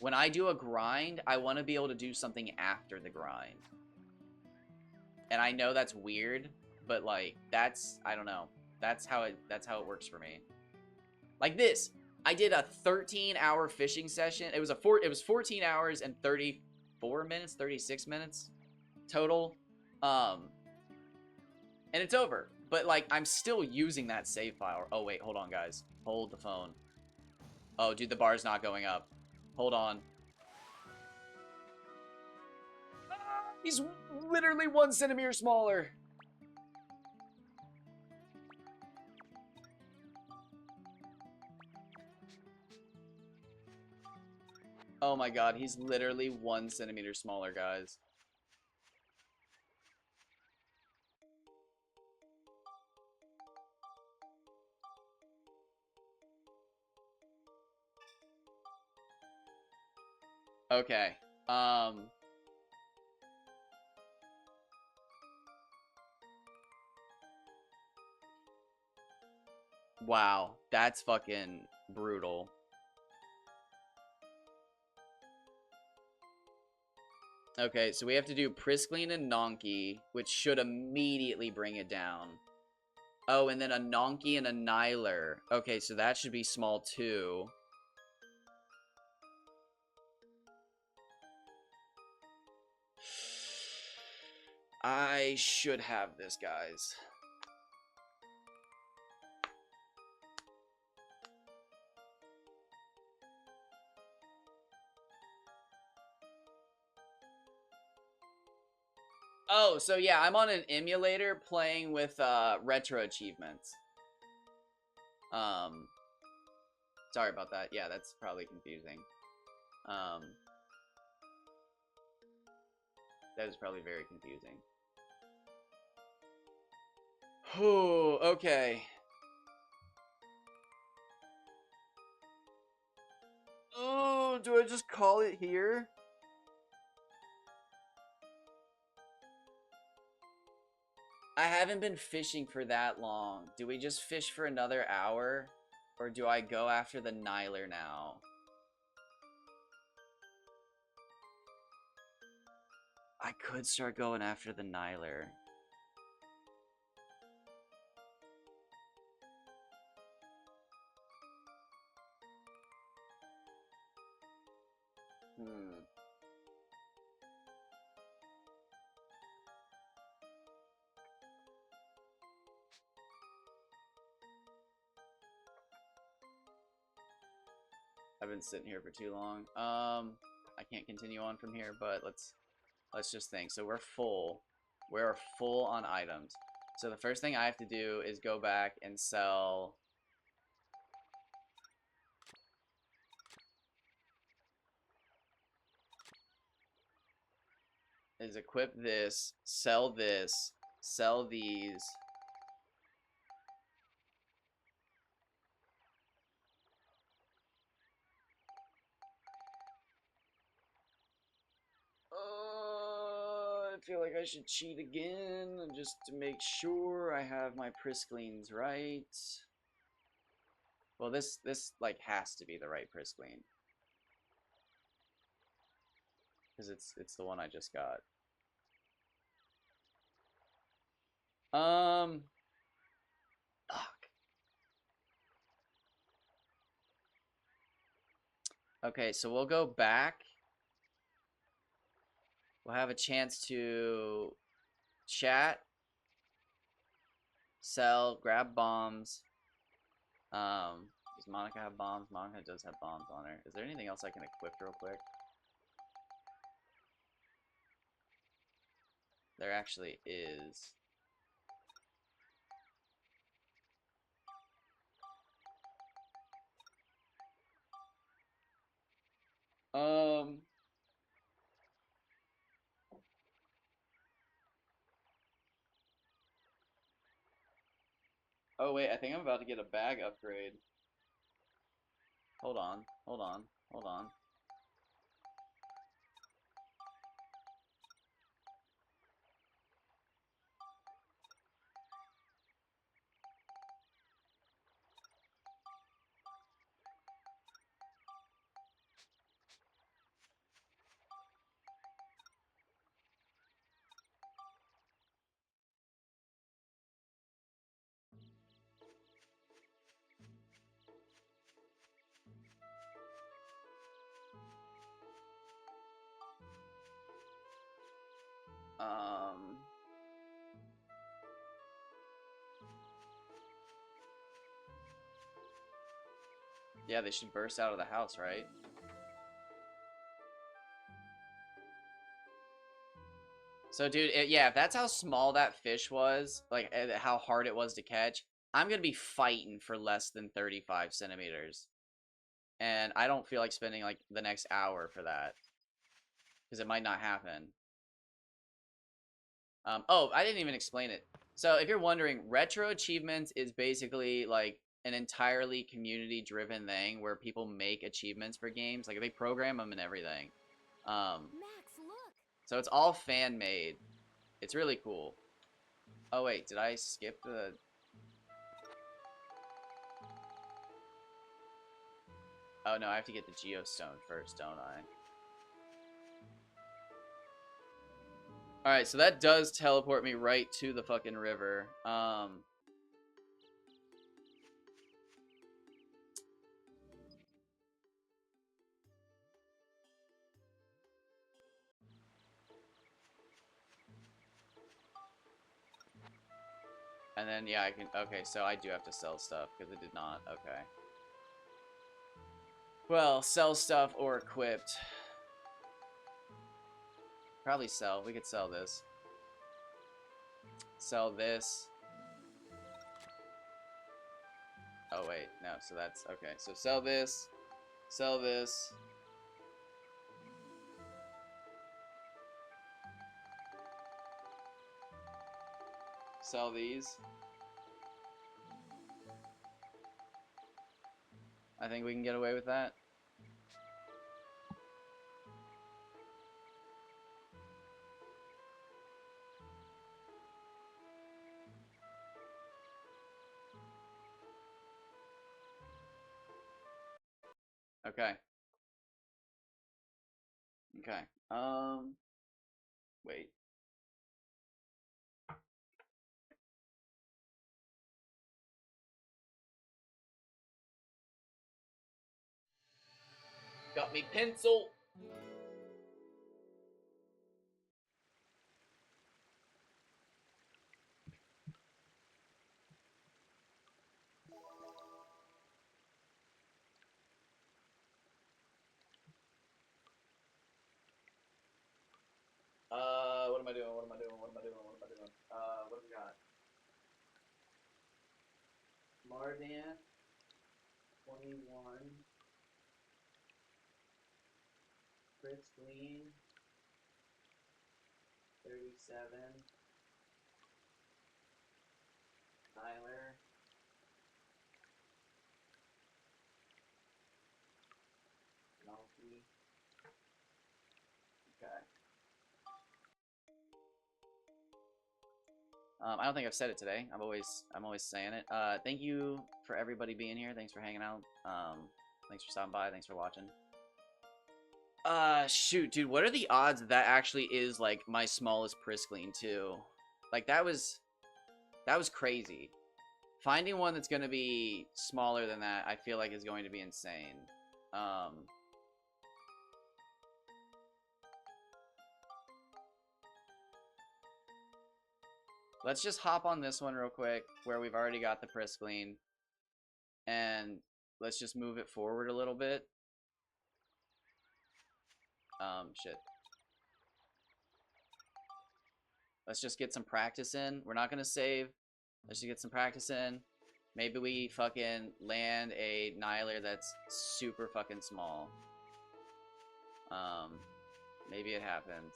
When I do a grind, I want to be able to do something after the grind. And I know that's weird, but like, I don't know. That's how it works for me. Like this, I did a 13-hour fishing session. It was 14 hours and 34 minutes, 36 minutes total. And it's over. But like, I'm still using that save file. Oh wait, hold on guys. Hold the phone. Oh dude, the bar's not going up. Hold on. He's literally 1 centimeter smaller. Oh my god, he's literally 1 centimeter smaller, guys. Okay. Wow, that's fucking brutal. Okay, so we have to do Priskleen and Nonky, which should immediately bring it down. Oh, and then a Nonky and a Niler. Okay, so that should be small too. I should have this, guys. Oh, so yeah, I'm on an emulator playing with retro achievements. Sorry about that. Yeah, that's probably confusing. That is probably very confusing. Oh, okay. Oh, do I just call it here? I haven't been fishing for that long. Do we just fish for another hour? Or do I go after the Niler now? I could start going after the Niler. I've been sitting here for too long. I can't continue on from here, but let's just think. So we're full. We're full on items. So the first thing I have to do is go back and sell is equip this, sell these. I feel like I should cheat again just to make sure I have my Priskleens right. Well, this like has to be the right Priskleen. Because it's the one I just got. Fuck. Okay, so we'll go back. We'll have a chance to chat, sell, grab bombs. Does Monica have bombs? Monica does have bombs on her. Is there anything else I can equip real quick? There actually is. Oh wait, I think I'm about to get a bag upgrade. Hold on, hold on, hold on. Yeah, they should burst out of the house, right? So, dude, yeah, if that's how small that fish was, like, how hard it was to catch, I'm gonna be fighting for less than 35 centimeters. And I don't feel like spending, like, the next hour for that. Because it might not happen. Oh, I didn't even explain it. So, if you're wondering, Retro Achievements is basically, like, an entirely community-driven thing where people make achievements for games. Like, they program them and everything. Max, look. So it's all fan-made. It's really cool. Oh, wait, did I skip the... Oh no, I have to get the geostone first, don't I? Alright, so that does teleport me right to the fucking river. And then, yeah, I can... Okay, so I do have to sell stuff, because it did not. Okay. Well, sell stuff or equipped. Probably sell. We could sell this. Sell this. Oh, wait. No, so that's... Okay, so sell this. Sell this. Sell these. I think we can get away with that. Okay. Okay. Wait. Got me pencil. What am I doing? What am I doing? What am I doing? What am I doing? What do we got? Mardan, 21. Fritz Green, 37. Tyler. Melky. Okay. I don't think I've said it today. I'm always saying it. Thank you for everybody being here. Thanks for hanging out. Thanks for stopping by. Thanks for watching. Shoot, dude, what are the odds that actually is like my smallest Priscline too? Like that was crazy. Finding one that's gonna be smaller than that, I feel like is going to be insane. Let's just hop on this one real quick, where we've already got the Priscline, and let's just move it forward a little bit. Shit. Let's just get some practice in. We're not gonna save. Let's just get some practice in. Maybe we fucking land a Nihiler that's super fucking small. Maybe it happens.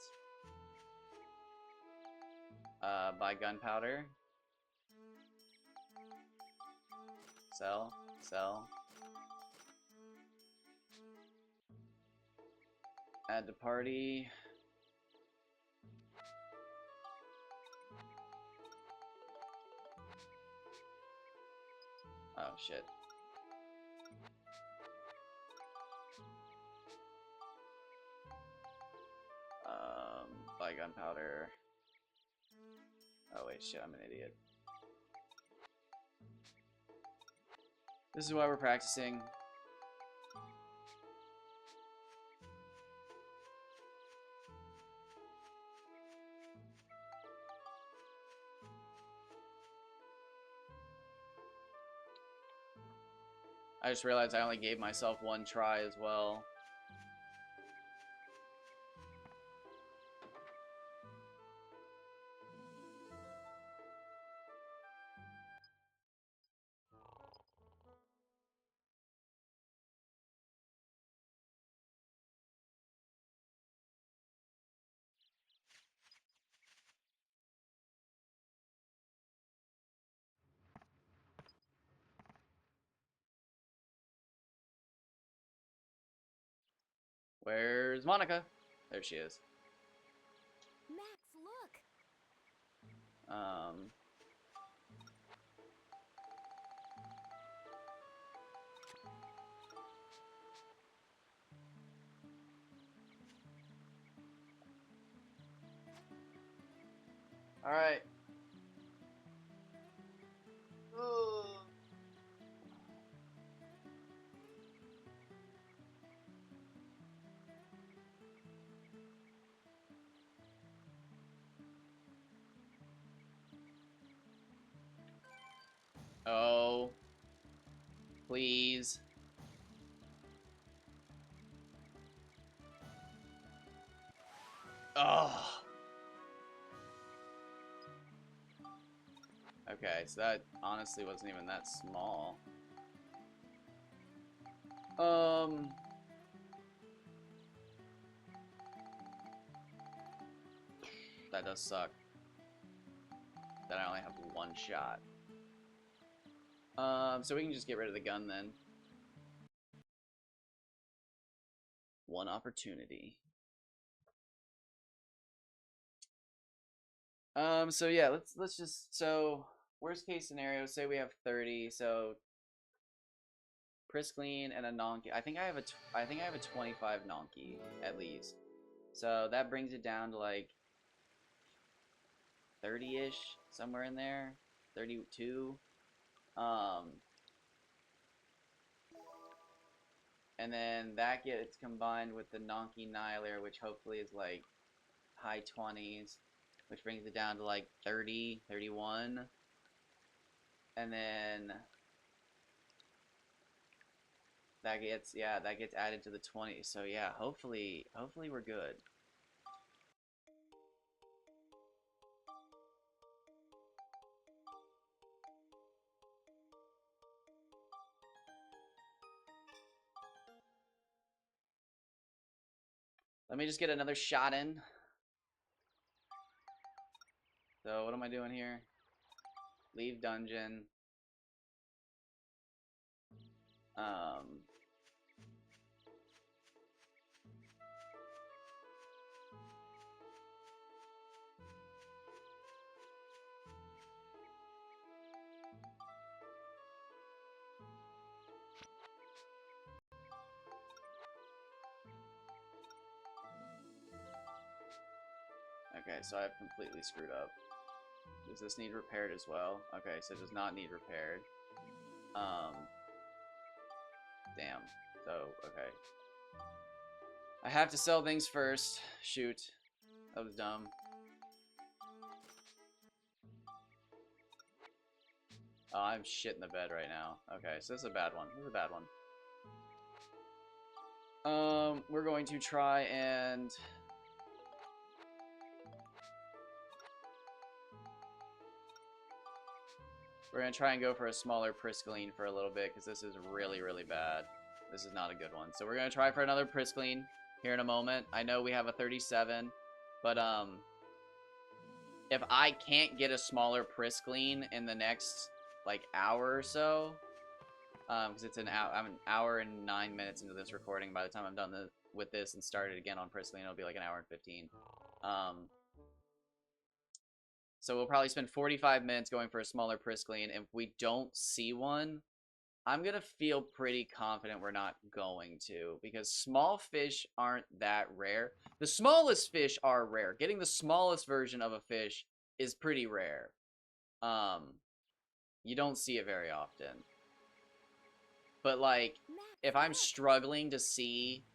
Buy gunpowder. Sell. Sell. Add to party. Oh, shit. Buy gunpowder. Oh, wait, shit, I'm an idiot. This is why we're practicing. I just realized I only gave myself one try as well. Where's Monica? There she is. Max, look. Alright. Oh. Please. Oh. Okay, so that honestly wasn't even that small. That does suck. That I only have one shot. So we can just get rid of the gun then. One opportunity. So yeah, let's just, so worst case scenario, say we have 30, so Priscleen and a Nonky. I think I have a 25 Nonky at least. So that brings it down to like 30-ish, somewhere in there. 32. And then that gets combined with the Nonky Nihiler, which hopefully is like high 20s, which brings it down to like 30, 31. And then that gets, yeah, that gets added to the 20. So yeah, hopefully we're good. Let me just get another shot in. So what am I doing here? Leave dungeon. Okay, so I've completely screwed up. Does this need repaired as well? Okay, so it does not need repaired. Damn. So, okay. I have to sell things first. Shoot. That was dumb. Oh, I'm shit in the bed right now. Okay, so this is a bad one. This is a bad one. We're going to try and... We're going to try and go for a smaller Priscaline for a little bit, because this is really, really bad. This is not a good one. So we're going to try for another Priscaline here in a moment. I know we have a 37, but, if I can't get a smaller Priscaline in the next, like, hour or so, because it's an hour, I'm an hour and 9 minutes into this recording. By the time I'm done with this and started again on Priscaline, it'll be like an hour and 15. So we'll probably spend 45 minutes going for a smaller Priscaline. If we don't see one, I'm going to feel pretty confident we're not going to, because small fish aren't that rare. The smallest fish are rare. Getting the smallest version of a fish is pretty rare. You don't see it very often. But, like, if I'm struggling to see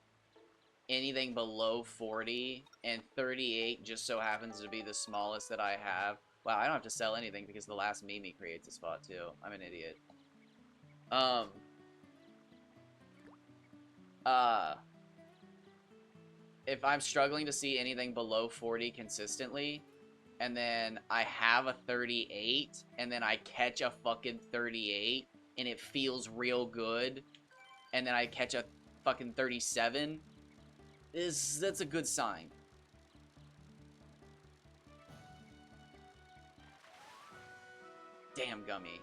anything below 40 and 38 just so happens to be the smallest that I have, wow, I don't have to sell anything because the last Mimi creates a spot too. I'm an idiot. If I'm struggling to see anything below 40 consistently, and then I have a 38, and then I catch a fucking 38, and it feels real good, and then I catch a fucking 37, that's a good sign. Damn, Gummy.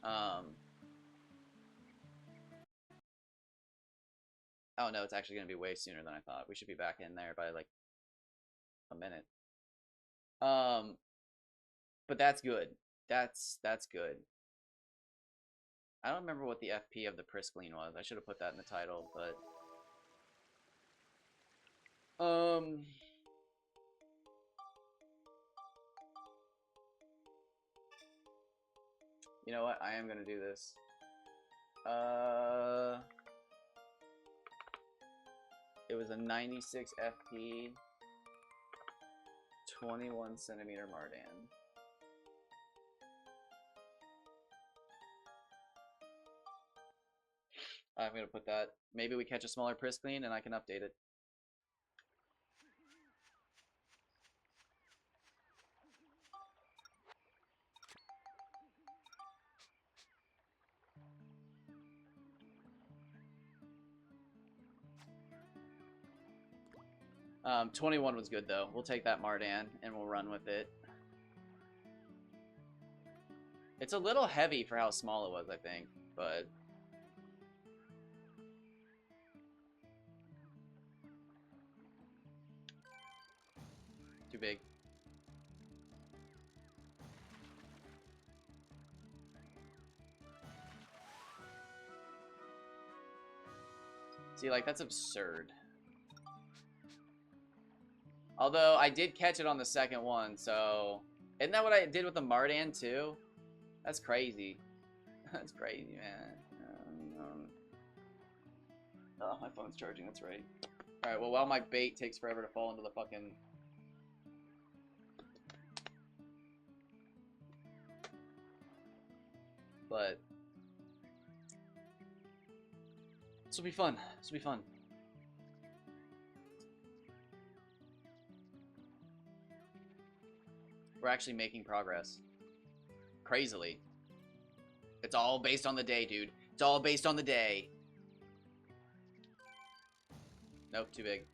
Oh no, it's actually gonna be way sooner than I thought. We should be back in there by like a minute. But that's good. That's good. I don't remember what the FP of the Priscaline was. I should have put that in the title, but You know what? I am gonna do this. 'It was a 96 FP, 21 centimeter Mardan. I'm gonna put that. Maybe we catch a smaller Priscleen and I can update it. Um, 21 was good though. We'll take that Mardan and we'll run with it. It's a little heavy for how small it was, I think, but too big. See, like, that's absurd. Although, I did catch it on the second one, so... Isn't that what I did with the Mardan, too? That's crazy. That's crazy, man. Oh, my phone's charging, that's right. Alright, well, while my bait takes forever to fall into the fucking... But... This will be fun. This will be fun. We're actually making progress. Crazily. It's all based on the day, dude. It's all based on the day. Nope, too big.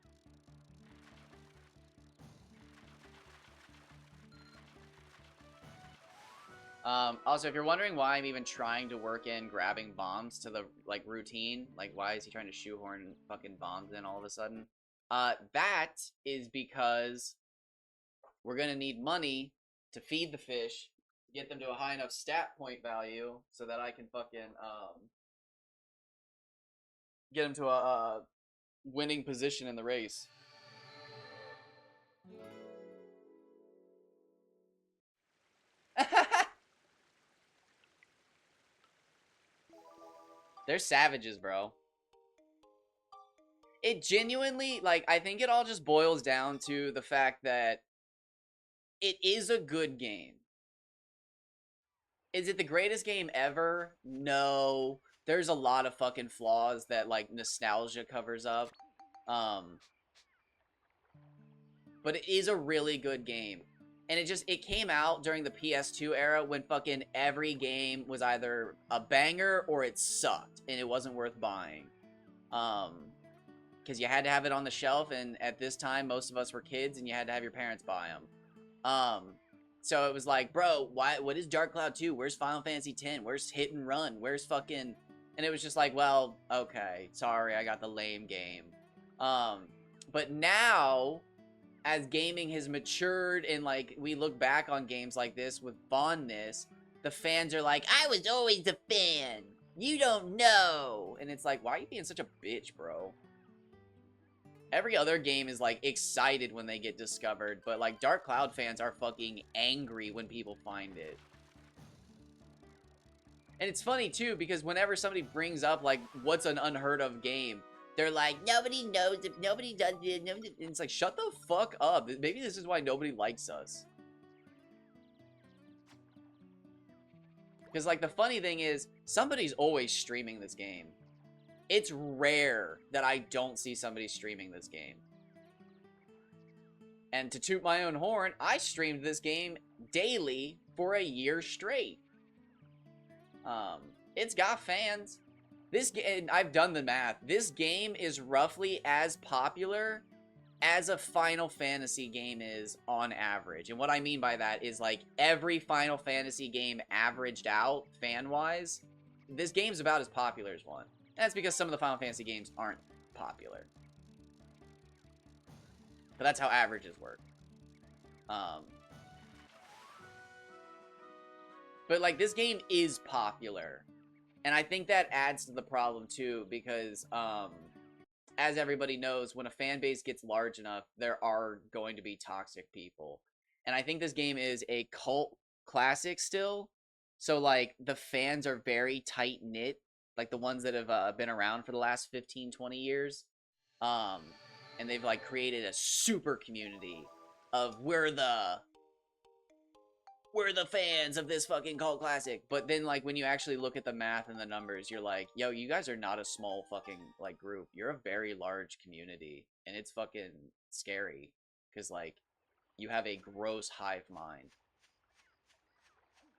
Also, if you're wondering why I'm even trying to work in grabbing bombs to the, like, routine, like, why is he trying to shoehorn fucking bombs in all of a sudden? That is because we're gonna need money to feed the fish, get them to a high enough stat point value so that I can fucking, get them to a winning position in the race. They're savages, bro. It genuinely, like, I think it all just boils down to the fact that it is a good game. Is it the greatest game ever? No. There's a lot of fucking flaws that, like, nostalgia covers up. But it is a really good game. And it came out during the PS2 era when fucking every game was either a banger or it sucked and it wasn't worth buying. Because you had to have it on the shelf, and at this time, most of us were kids, and you had to have your parents buy them. So it was like, bro, what is Dark Cloud 2? Where's Final Fantasy X? Where's Hit and Run? Where's fucking... And it was just like, well, okay, sorry, I got the lame game. But now, as gaming has matured and, like, we look back on games like this with fondness, the fans are like, I was always a fan. You don't know. And it's like, why are you being such a bitch, bro? Every other game is, like, excited when they get discovered, but, like, Dark Cloud fans are fucking angry when people find it. And it's funny, too, because whenever somebody brings up, like, what's an unheard of game, they're like, nobody knows if nobody does it. Nobody... And it's like, shut the fuck up. Maybe this is why nobody likes us. Because, like, the funny thing is, somebody's always streaming this game. It's rare that I don't see somebody streaming this game. And to toot my own horn, I streamed this game daily for a year straight. It's got fans. This game, I've done the math. This game is roughly as popular as a Final Fantasy game is on average. And what I mean by that is, like, every Final Fantasy game averaged out fan-wise, this game's about as popular as one. That's because some of the Final Fantasy games aren't popular. But that's how averages work. But, like, this game is popular. And I think that adds to the problem, too, because, as everybody knows, when a fan base gets large enough, there are going to be toxic people. And I think this game is a cult classic still, So like the fans are very tight knit, like the ones that have been around for the last 15, 20 years. Um, and they've like created a super community of we're the fans of this fucking cult classic. But then like when you actually look at the math and the numbers, you're like, yo, you guys are not a small fucking like group. You're a very large community, and it's fucking scary because like you have a gross hive mind.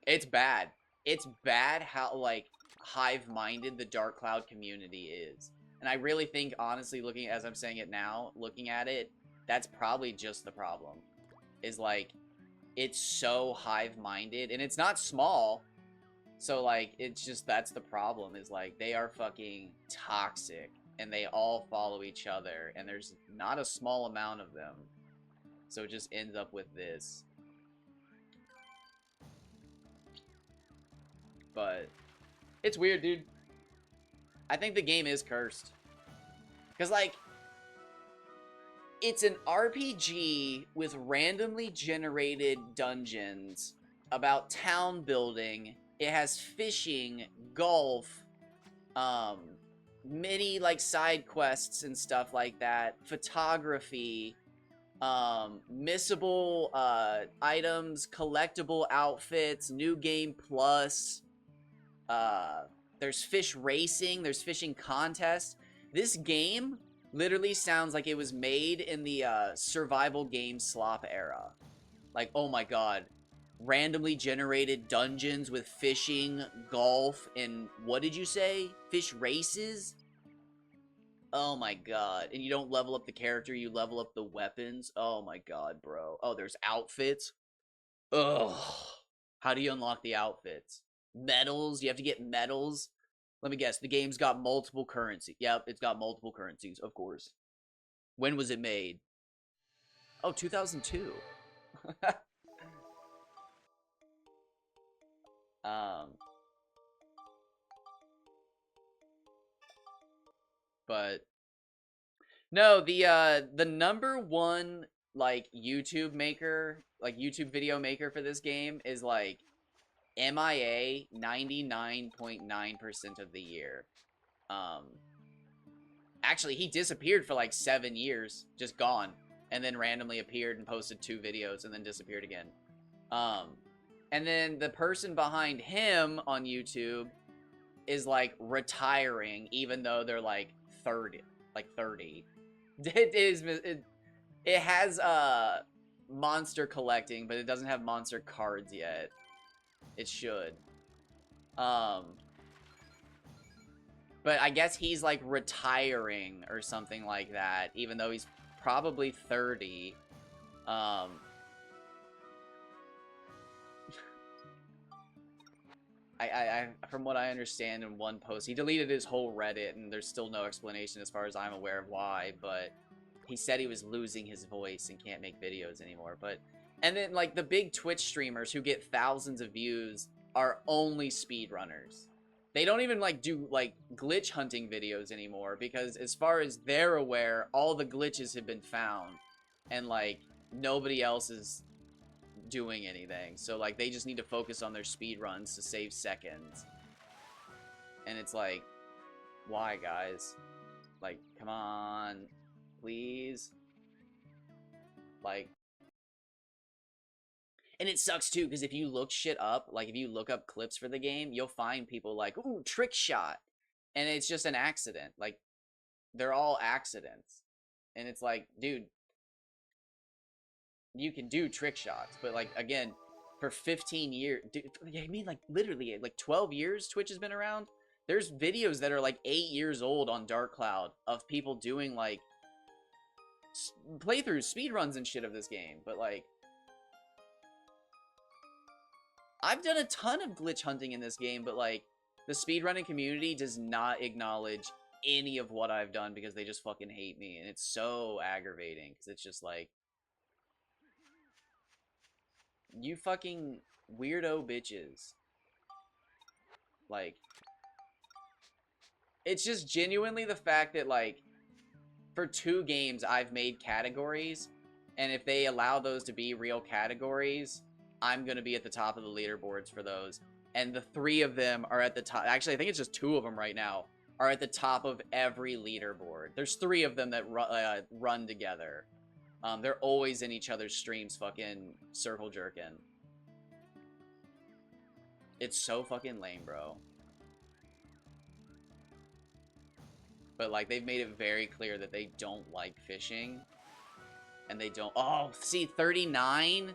It's bad. It's bad how like hive-minded the Dark Cloud community is. And I really think honestly looking as I'm saying it now, looking at it, that's probably just the problem. Is like it's so hive-minded and it's not small. So like it's just that's the problem is like they are fucking toxic and they all follow each other and there's not a small amount of them. So it just ends up with this. But it's weird, dude. I think the game is cursed. Because, like, it's an RPG with randomly generated dungeons about town building. It has fishing, golf, many, like, side quests and stuff like that. Photography, missable items, collectible outfits, new game plus. There's fish racing, there's fishing contests. This game literally sounds like it was made in the survival game slop era. Like, oh my god. Randomly generated dungeons with fishing, golf, and what did you say? Fish races? Oh my god. And you don't level up the character, you level up the weapons. Oh my god, bro. Oh, there's outfits. Ugh. How do you unlock the outfits? Medals? You have to get medals? Let me guess. The game's got multiple currency. Yep, it's got multiple currencies, of course. When was it made? Oh, 2002. um, but no, the number one like YouTube maker, like YouTube video maker for this game is like MIA 99.9% of the year. Actually, he disappeared for like 7 years, just gone, and then randomly appeared and posted 2 videos and then disappeared again. And then the person behind him on YouTube is like retiring, even though they're like 30, like 30. It has monster collecting, but it doesn't have monster cards yet. It should. But I guess he's like retiring or something like that, even though he's probably 30. From what I understand in one post, he deleted his whole Reddit, and there's still no explanation as far as I'm aware of why, but he said he was losing his voice and can't make videos anymore. But and then like the big Twitch streamers who get thousands of views are only speedrunners. They don't even like do like glitch hunting videos anymore because as far as they're aware, all the glitches have been found and like nobody else is doing anything. So like they just need to focus on their speed runs to save seconds. And it's like, why, guys? Like, come on, please. Like, and it sucks too because if you look shit up, like if you look up clips for the game, you'll find people like, ooh, trick shot, and it's just an accident. Like, they're all accidents, and it's like, dude, you can do trick shots, but like again, for 15 years, dude, I mean like literally like 12 years Twitch has been around. There's videos that are like 8 years old on Dark Cloud of people doing like playthroughs, speedruns and shit of this game, but like I've done a ton of glitch hunting in this game, but like the speedrunning community does not acknowledge any of what I've done because they just fucking hate me, and it's so aggravating because it's just like, you fucking weirdo bitches. Like, it's just genuinely the fact that, like, for 2 games I've made categories, and if they allow those to be real categories, I'm gonna be at the top of the leaderboards for those. and the 3 of them are at the top. Actually, I think it's just 2 of them right now are at the top of every leaderboard. There's 3 of them that run together. They're always in each other's streams fucking circle jerking. It's so fucking lame, bro. But, like, they've made it very clear that they don't like fishing. And they don't... Oh, see, 39?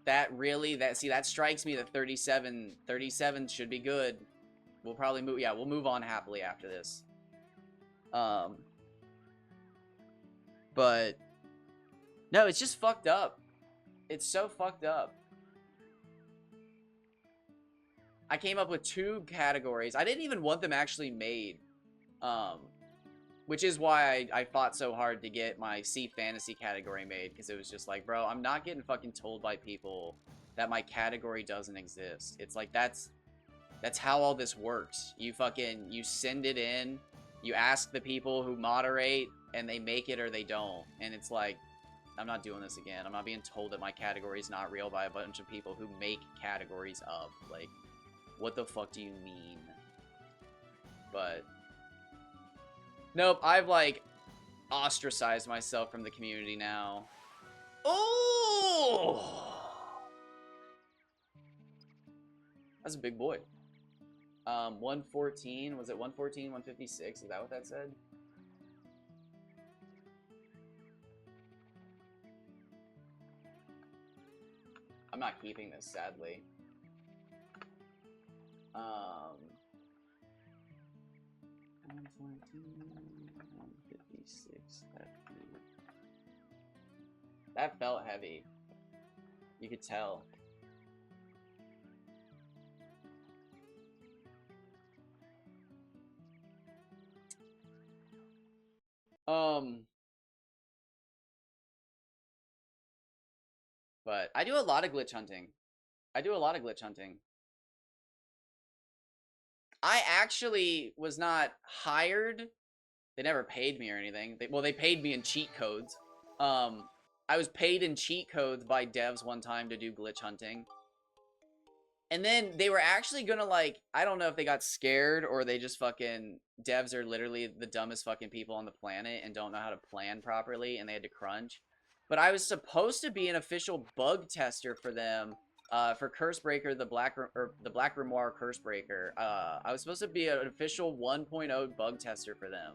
That really... that strikes me that 37 should be good. We'll probably move... Yeah, we'll move on happily after this. But... No, it's just fucked up. It's so fucked up. I came up with 2 categories. I didn't even want them actually made. Which is why I fought so hard to get my Sea Fantasy category made. Because it was just like, bro, I'm not getting fucking told by people that my category doesn't exist. It's like, that's how all this works. You send it in. You ask the people who moderate. And they make it or they don't. And it's like... I'm not doing this again. I'm not being told that my category is not real by a bunch of people who make categories up. Like, what the fuck do you mean? But... Nope, I've, like, ostracized myself from the community now. Oh! That's a big boy. 114, was it 114, 156? Is that what that said? I'm not keeping this, sadly. 156. That felt heavy. You could tell. But I do a lot of glitch hunting. I actually was not hired. They never paid me or anything. They paid me in cheat codes. I was paid in cheat codes by devs one time to do glitch hunting. And then they were actually gonna, like, I don't know if they got scared or they just fucking... Devs are literally the dumbest fucking people on the planet and don't know how to plan properly, and they had to crunch. But I was supposed to be an official bug tester for them, for Cursebreaker, the Black Grimoire Cursebreaker. I was supposed to be an official 1.0 bug tester for them.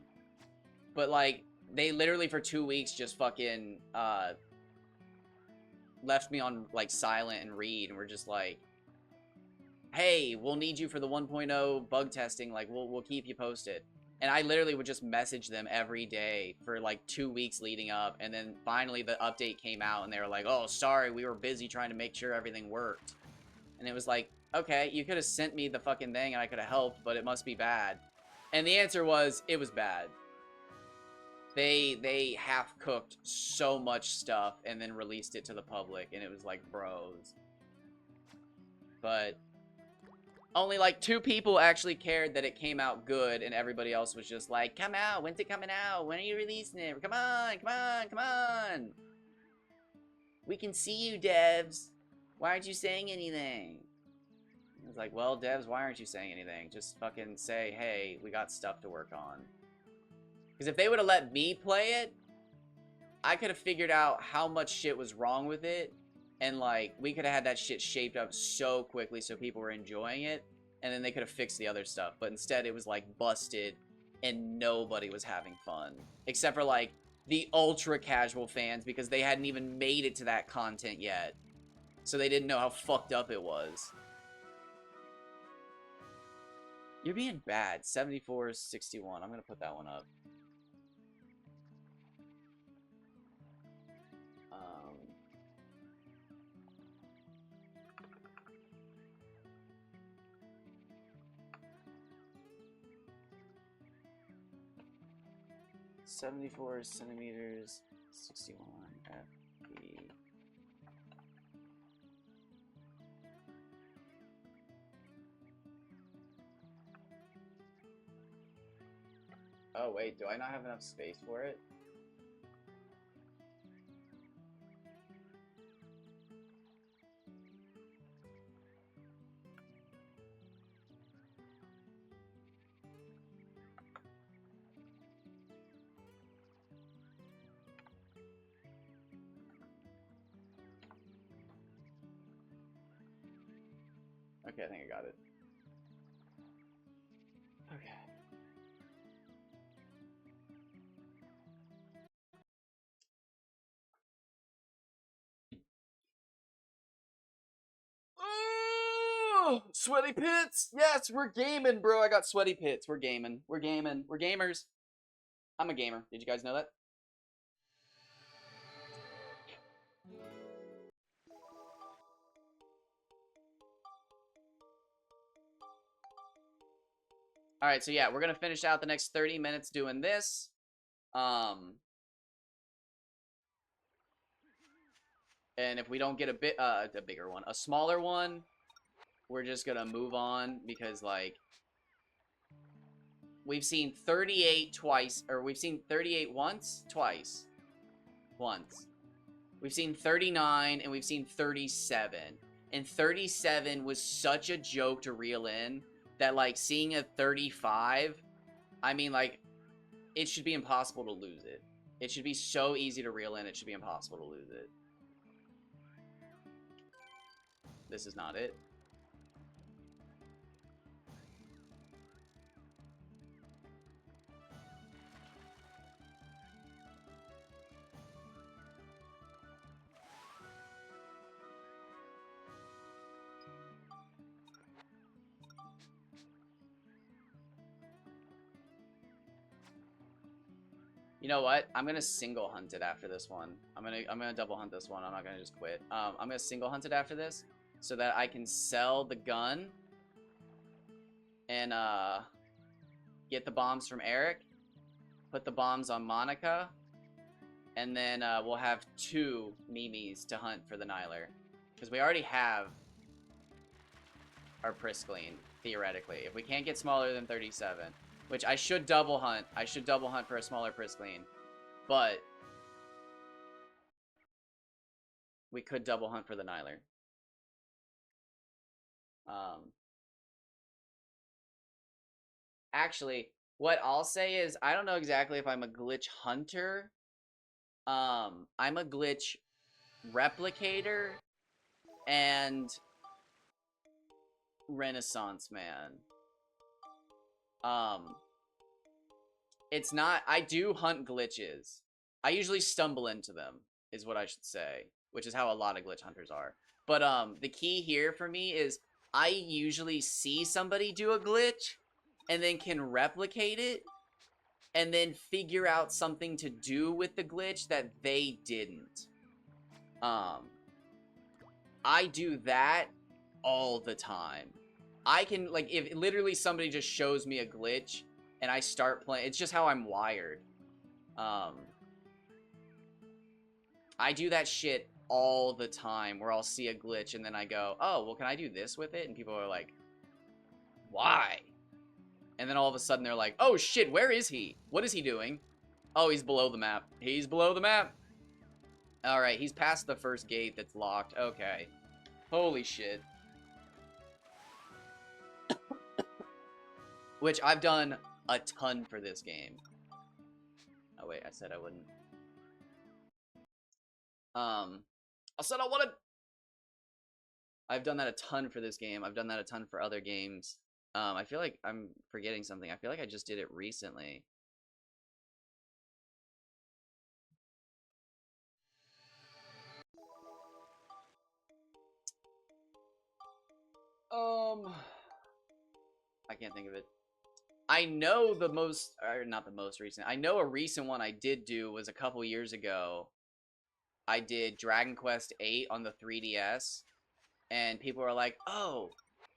But, like, they literally for 2 weeks just fucking, left me on, like, silent and read, and were just like, hey, we'll need you for the 1.0 bug testing, like, we'll keep you posted. And I literally would just message them every day for, like, 2 weeks leading up, and then finally the update came out, and they were like, oh, sorry, we were busy trying to make sure everything worked. And it was like, okay, you could have sent me the fucking thing, and I could have helped, but it must be bad. And the answer was, it was bad. They half-cooked so much stuff, and then released it to the public, and it was like, bros. But... only, like, 2 people actually cared that it came out good, and everybody else was just like, come out, when's it coming out? When are you releasing it? Come on, come on, come on! We can see you, devs. Why aren't you saying anything? I was like, well, devs, why aren't you saying anything? Just fucking say, hey, we got stuff to work on. Because if they would have let me play it, I could have figured out how much shit was wrong with it. And, like, we could have had that shit shaped up so quickly so people were enjoying it. And then they could have fixed the other stuff. But instead, it was, like, busted. And nobody was having fun. Except for, like, the ultra-casual fans. Because they hadn't even made it to that content yet. So they didn't know how fucked up it was. You're being bad. 74-61. I'm gonna put that one up. 74 centimeters, 61 FB. Oh wait, do I not have enough space for it? Okay, I think I got it. Okay. Oh, sweaty pits! Yes, we're gaming, bro. I got sweaty pits. We're gaming. We're gaming. We're gamers. I'm a gamer. Did you guys know that? Alright, so yeah, we're gonna finish out the next 30 minutes doing this. And if we don't get a bigger one, a smaller one, we're just gonna move on because, like, we've seen 38 twice, or we've seen 38 once, twice, once. We've seen 39 and we've seen 37. And 37 was such a joke to reel in that, like, seeing a 35, I mean, like, it should be impossible to lose it. It should be so easy to reel in, it should be impossible to lose it. This is not it. You know what? I'm gonna single hunt it after this one. I'm gonna double hunt this one. I'm not gonna just quit. I'm gonna single hunt it after this so that I can sell the gun and get the bombs from Eric, put the bombs on Monica, and then we'll have 2 Mimis to hunt for the Niler. Because we already have our Priscleen, theoretically. If we can't get smaller than 37, which I should double hunt. I should double hunt for a smaller Priscleen. But we could double hunt for the Niler. Actually, what I'll say is I don't know exactly if I'm a glitch hunter. I'm a glitch replicator and Renaissance man. It's not, I do hunt glitches. I usually stumble into them, is what I should say, which is how a lot of glitch hunters are. But the key here for me is I usually see somebody do a glitch and then can replicate it and then figure out something to do with the glitch that they didn't. I do that all the time. I can, like, if literally somebody just shows me a glitch and I start playing, it's just how I'm wired. I do that shit all the time where I'll see a glitch and then I go, oh, well, can I do this with it? And people are like, why? And then all of a sudden they're like, oh shit, where is he? What is he doing? Oh, he's below the map. He's below the map. Alright, he's past the first gate that's locked. Okay. Holy shit. Which I've done a ton for this game. Oh wait, I said I wouldn't. I said I wouldn't. I've done that a ton for this game. I've done that a ton for other games. I feel like I'm forgetting something. I feel like I just did it recently. I can't think of it. I know the most, or not the most recent. I know a recent one I did do was a couple years ago. I did Dragon Quest VIII on the 3DS, and people were like, oh,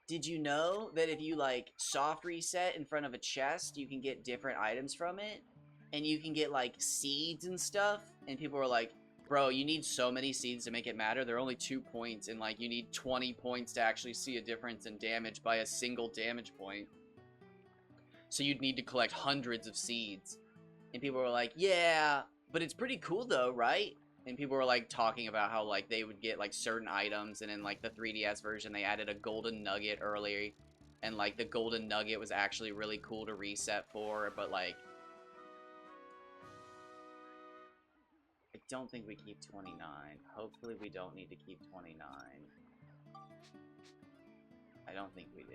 did you know that if you, like, soft reset in front of a chest, you can get different items from it? And you can get, like, seeds and stuff? And people were like, bro, you need so many seeds to make it matter. They're only 2 points, and, like, you need 20 points to actually see a difference in damage by a single damage point. So you'd need to collect hundreds of seeds. And people were like, yeah, but it's pretty cool though, right? And people were like talking about how like they would get like certain items, and in like the 3DS version they added a golden nugget earlier, and like the golden nugget was actually really cool to reset for, but like I don't think we keep 29. Hopefully we don't need to keep 29. I don't think we do.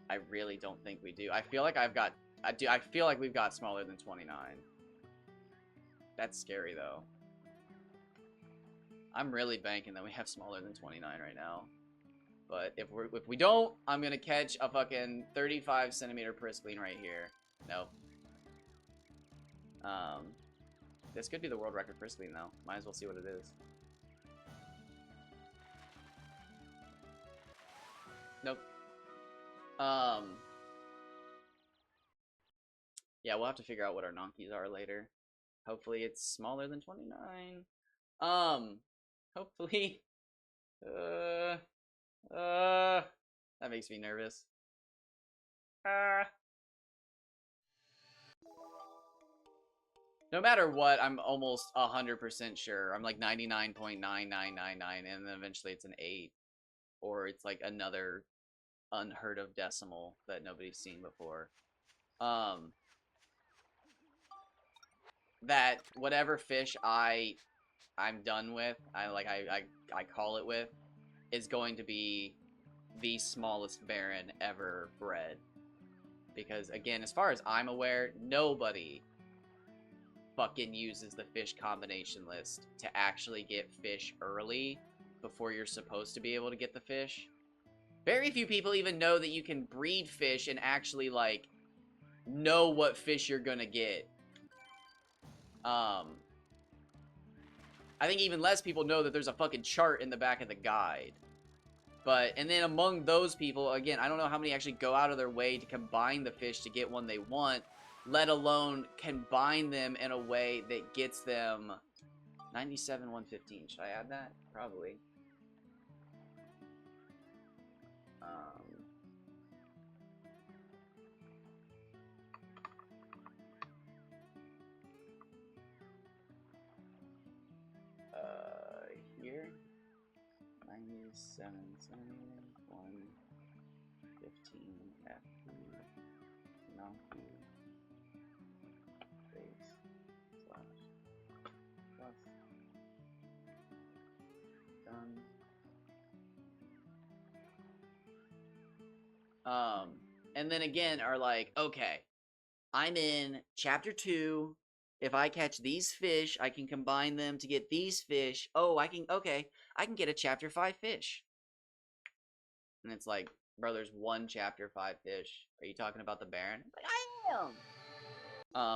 I really don't think we do. I feel like I've got... I feel like we've got smaller than 29. That's scary, though. I'm really banking that we have smaller than 29 right now. But if we don't, I'm gonna catch a fucking 35 centimeter Priscleen right here. Nope. This could be the world record Priscleen, though. Might as well see what it is. Nope. Yeah, we'll have to figure out what our Nonkies are later. Hopefully it's smaller than 29. Hopefully. That makes me nervous. No matter what, I'm almost 100% sure. I'm like 99.9999, and then eventually it's an 8. Or it's like another unheard of decimal that nobody's seen before. That whatever fish I'm done with, I call it with, is going to be the smallest Baron ever bred. Because again, as far as I'm aware, nobody fucking uses the fish combination list to actually get fish early before you're supposed to be able to get the fish. Very few people even know that you can breed fish and actually, like, know what fish you're gonna get. I think even less people know that there's a fucking chart in the back of the guide. But, and then among those people, again, I don't know how many actually go out of their way to combine the fish to get one they want, let alone combine them in a way that gets them 97, 115. Should I add that? Probably. Here, 97 centimeter, 115 FP, Nonky, base, slash, plus, done. And then again are like, okay, I'm in chapter 2. If I catch these fish, I can combine them to get these fish. Oh, I can get a chapter 5 fish. And it's like, bro, there's one chapter 5 fish. Are you talking about the Baron? Like, I am.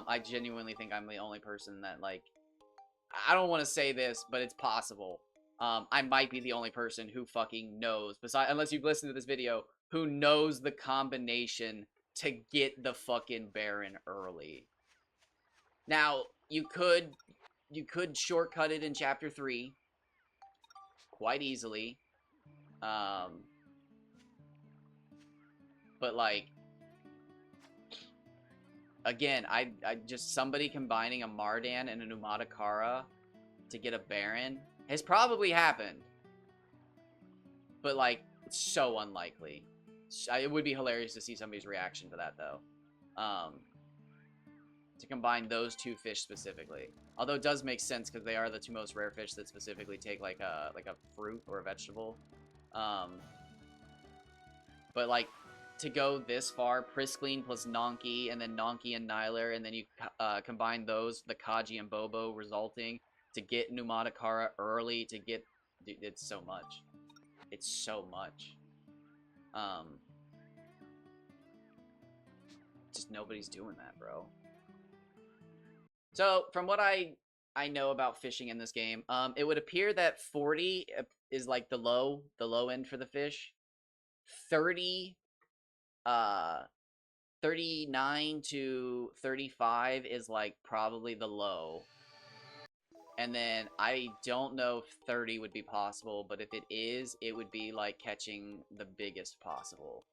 I genuinely think I'm the only person that, like, I don't want to say this, but it's possible. I might be the only person who fucking knows, besides, unless you've listened to this video, who knows the combination to get the fucking Baron early. Now, you could shortcut it in chapter 3 quite easily. But like, again, I just, somebody combining a Mardan and a Numatakara to get a Baron has probably happened. But like, it's so unlikely. It would be hilarious to see somebody's reaction to that, though. To combine those two fish specifically. Although it does make sense because they are the two most rare fish that specifically take like a fruit or a vegetable. But like, to go this far, Priscleen plus Nonky, and then Nonky and Niler, and then you combine those, the Kaji and Bobo resulting, to get Numatakara early, to get... Dude, it's so much. It's so much. Just nobody's doing that, bro. So, from what I know about fishing in this game, it would appear that 40 is like the low end for the fish. 39 to 35 is like probably the low. And then I don't know if 30 would be possible, but if it is, it would be like catching the biggest possible.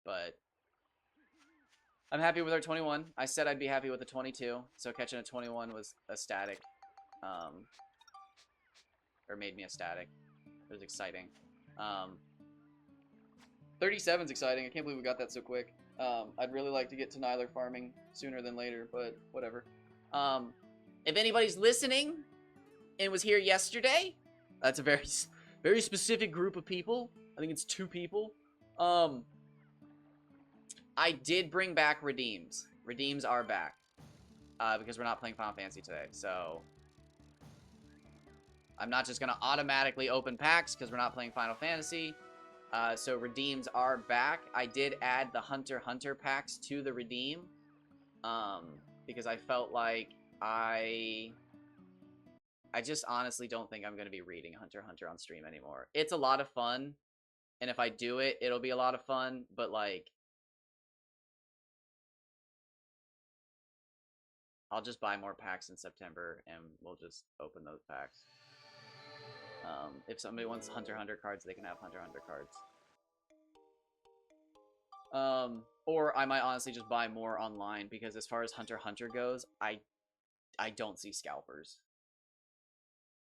But I'm happy with our 21. I said I'd be happy with the 22, so catching a 21 was ecstatic. Or made me ecstatic. It was exciting. 37's exciting. I can't believe we got that so quick. I'd really like to get to Niler farming sooner than later, but whatever. If anybody's listening, and was here yesterday. That's a very specific group of people. I think it's 2 people. I did bring back redeems. Redeems are back. Because we're not playing Final Fantasy today, so I'm not just gonna automatically open packs because we're not playing Final Fantasy. So redeems are back. I did add the Hunter x Hunter packs to the redeem. Because I felt like I just honestly don't think I'm gonna be reading Hunter x Hunter on stream anymore. It's a lot of fun, and if I do it, it'll be a lot of fun, but like I'll just buy more packs in September, and we'll just open those packs. If somebody wants Hunter x Hunter cards, they can have Hunter x Hunter cards. Or I might honestly just buy more online, because as far as Hunter x Hunter goes, I don't see scalpers.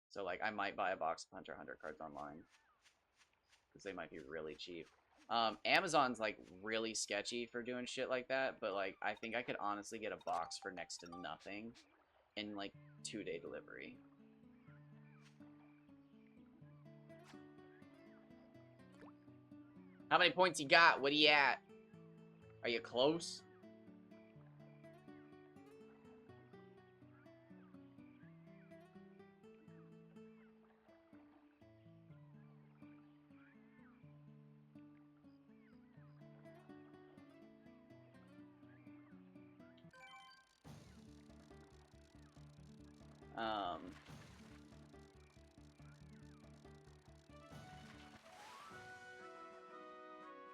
So, like, I might buy a box of Hunter x Hunter cards online, because they might be really cheap. Amazon's, like, really sketchy for doing shit like that, but, like, I think I could honestly get a box for next to nothing in, like, 2-day delivery. How many points you got? What are you at? Are you close?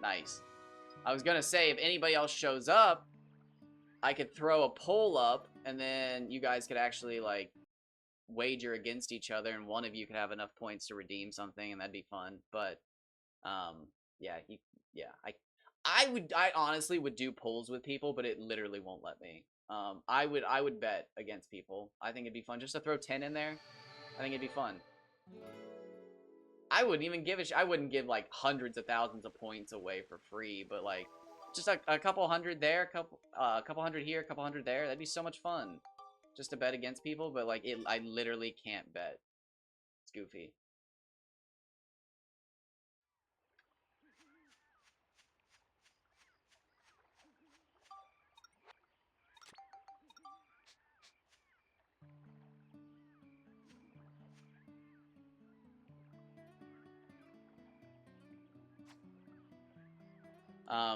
Nice. I was gonna say, if anybody else shows up, I could throw a poll up, and then you guys could actually, like, wager against each other, and one of you could have enough points to redeem something, and that'd be fun. But, yeah, I honestly would do polls with people, but it literally won't let me. I would bet against people. I think it'd be fun just to throw 10 in there. I think it'd be fun. I wouldn't even give I wouldn't give like hundreds of thousands of points away for free, but like just a couple hundred there, a couple hundred here, a couple hundred there. That'd be so much fun just to bet against people, but like I literally can't bet. It's goofy.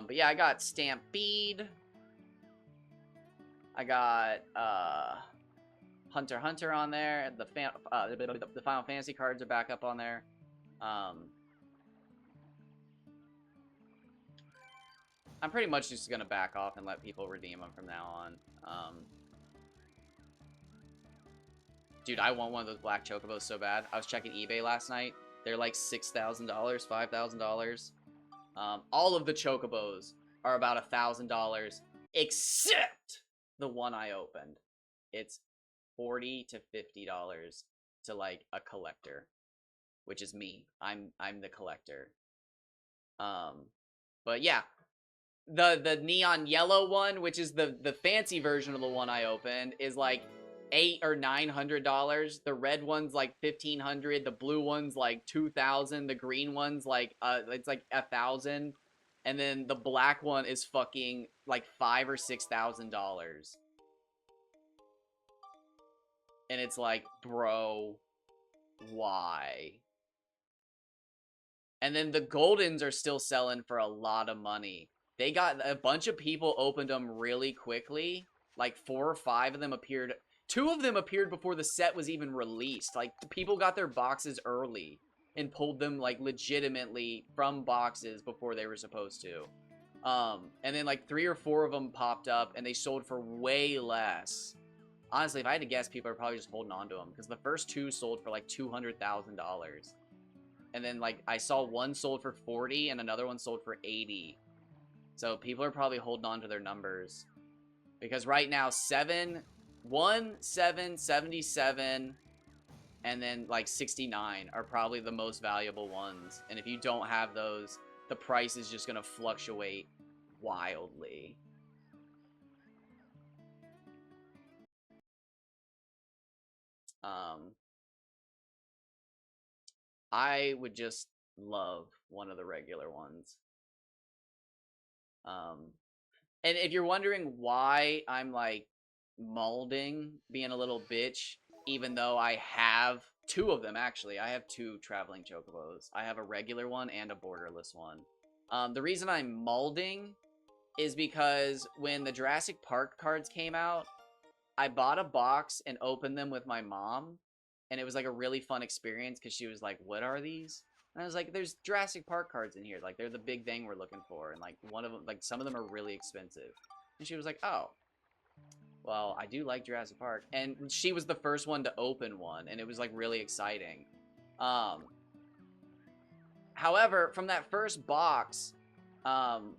But yeah, I got Stampede. I got Hunter x Hunter on there. The Final Fantasy cards are back up on there. I'm pretty much just gonna back off and let people redeem them from now on. Dude, I want one of those black chocobos so bad. I was checking eBay last night. They're like $6,000, $5,000. All of the chocobos are about $1,000, except the one I opened. It's $40 to $50 to like a collector, which is me. I'm the collector. But yeah, the neon yellow one, which is the fancy version of the one I opened, is like $800 or $900. The red one's like $1,500. The blue one's like $2,000. The green one's like it's like $1,000, and then the black one is fucking like $5,000 or $6,000. And it's like, bro, why? And then the Goldens are still selling for a lot of money. They got a bunch of people opened them really quickly. Like 4 or 5 of them appeared. 2 of them appeared before the set was even released. Like, people got their boxes early and pulled them, like, legitimately from boxes before they were supposed to. And then, like, 3 or 4 of them popped up, and they sold for way less. Honestly, if I had to guess, people are probably just holding on to them, because the first 2 sold for, like, $200,000. And then, like, I saw one sold for 40, and another one sold for 80. So people are probably holding on to their numbers. Because right now, 7, 77, and then like 69 are probably the most valuable ones. And if you don't have those, the price is just going to fluctuate wildly. I would just love one of the regular ones. And if you're wondering why I'm like molding being a little bitch, even though I have two of them, actually, I have two traveling chocobos. I have a regular one and a borderless one. The reason I'm molding is because when the Jurassic Park cards came out, I bought a box and opened them with my mom, and it was like a really fun experience because she was like, "What are these?" And I was like, "There's Jurassic Park cards in here. Like they're the big thing we're looking for, and like one of them, like some of them are really expensive." And she was like, "Oh, well, I do like Jurassic Park," and she was the first one to open one, and it was like really exciting. Um, However, from that first box, um,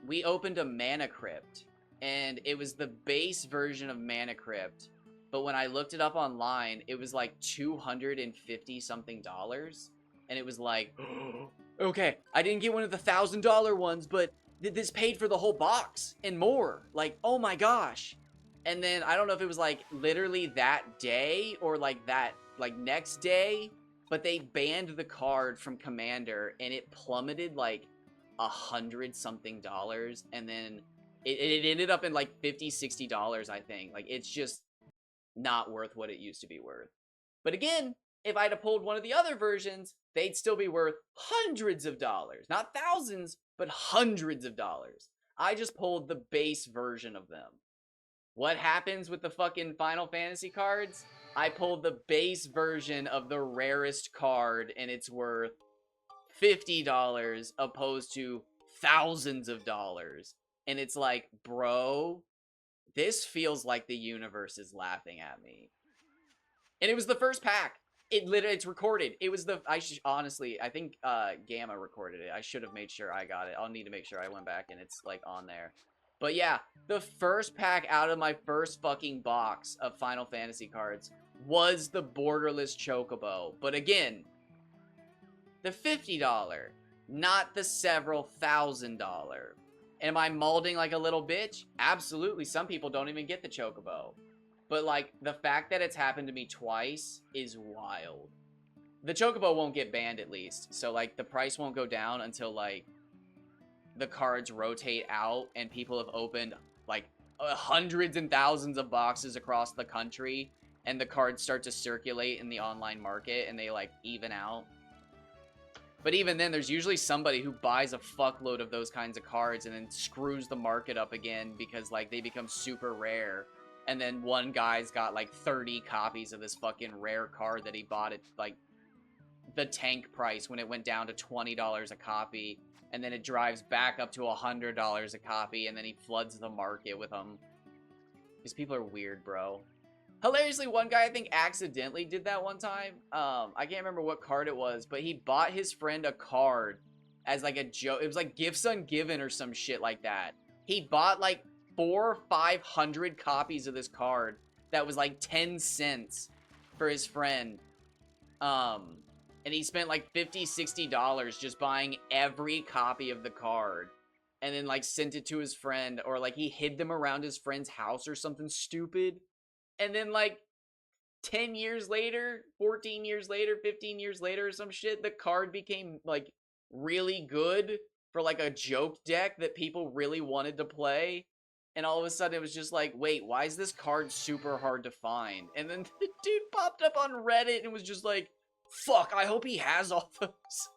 we opened a Mana Crypt, and it was the base version of Mana Crypt. But when I looked it up online, it was like $250 something, and it was like, okay, I didn't get one of the $1,000 ones, but this paid for the whole box and more. Like, oh my gosh! And then I don't know if it was like literally that day or like that like next day, but they banned the card from Commander, and it plummeted like $100 something, and then it ended up in like $50-$60, I think. Like it's just not worth what it used to be worth. But again, if I'd have pulled one of the other versions, they'd still be worth hundreds of dollars. Not thousands, but hundreds of dollars. I just pulled the base version of them. What happens with the fucking Final Fantasy cards? I pulled the base version of the rarest card, and it's worth $50 opposed to thousands of dollars. And it's like, bro, this feels like the universe is laughing at me. And it was the first pack. It's recorded. It was honestly, I think Gamma recorded it. I should have made sure I got it. I'll need to make sure I went back and it's like on there. But yeah, the first pack out of my first fucking box of Final Fantasy cards was the borderless Chocobo. But again, the $50, not the several $1,000. Am I molding like a little bitch? Absolutely. Some people don't even get the Chocobo. But like the fact that it's happened to me twice is wild. The Chocobo won't get banned at least. So like the price won't go down until like the cards rotate out and people have opened like hundreds and thousands of boxes across the country and the cards start to circulate in the online market and they like even out. But even then, there's usually somebody who buys a fuckload of those kinds of cards and then screws the market up again because, like, they become super rare. And then one guy's got, like, 30 copies of this fucking rare card that he bought at, like, the tank price when it went down to $20 a copy. And then it drives back up to $100 a copy, and then he floods the market with them. These people are weird, bro. Hilariously, one guy I think accidentally did that one time. I can't remember what card it was, but he bought his friend a card as like a joke. It was like Gifts Ungiven or some shit like that. He bought like 400 or 500 copies of this card that was like 10 cents for his friend. And he spent like $50-$60 just buying every copy of the card. And then like sent it to his friend, or like he hid them around his friend's house or something stupid. And then, like, 10 years later, 14 years later, 15 years later or some shit, the card became, like, really good for, like, a joke deck that people really wanted to play. And all of a sudden, it was just like, wait, why is this card super hard to find? And then the dude popped up on Reddit and was just like, fuck, I hope he has all those.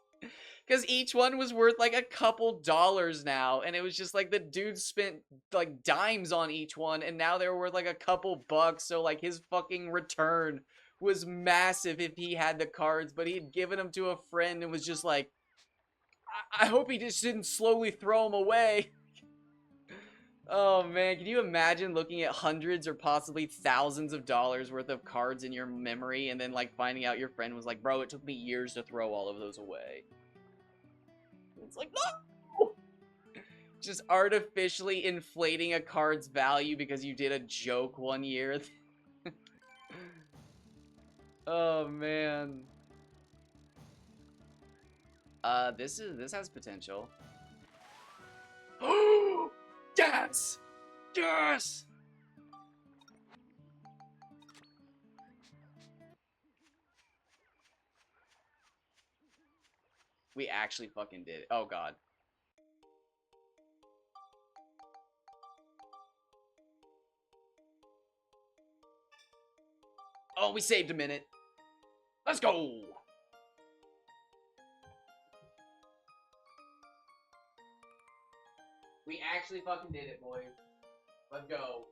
Because each one was worth like a couple dollars now. And it was just like the dude spent like dimes on each one. And now they were worth like a couple bucks. So like his fucking return was massive if he had the cards. But he had given them to a friend and was just like, I hope he just didn't slowly throw them away. Oh man, can you imagine looking at hundreds or possibly thousands of dollars worth of cards in your memory and then like finding out your friend was like, bro, it took me years to throw all of those away. It's like, no! Just artificially inflating a card's value because you did a joke one year. Oh man. This has potential. Yes! Yes! We actually fucking did it. Oh, God. Oh, we saved a minute. Let's go. We actually fucking did it, boys. Let's go.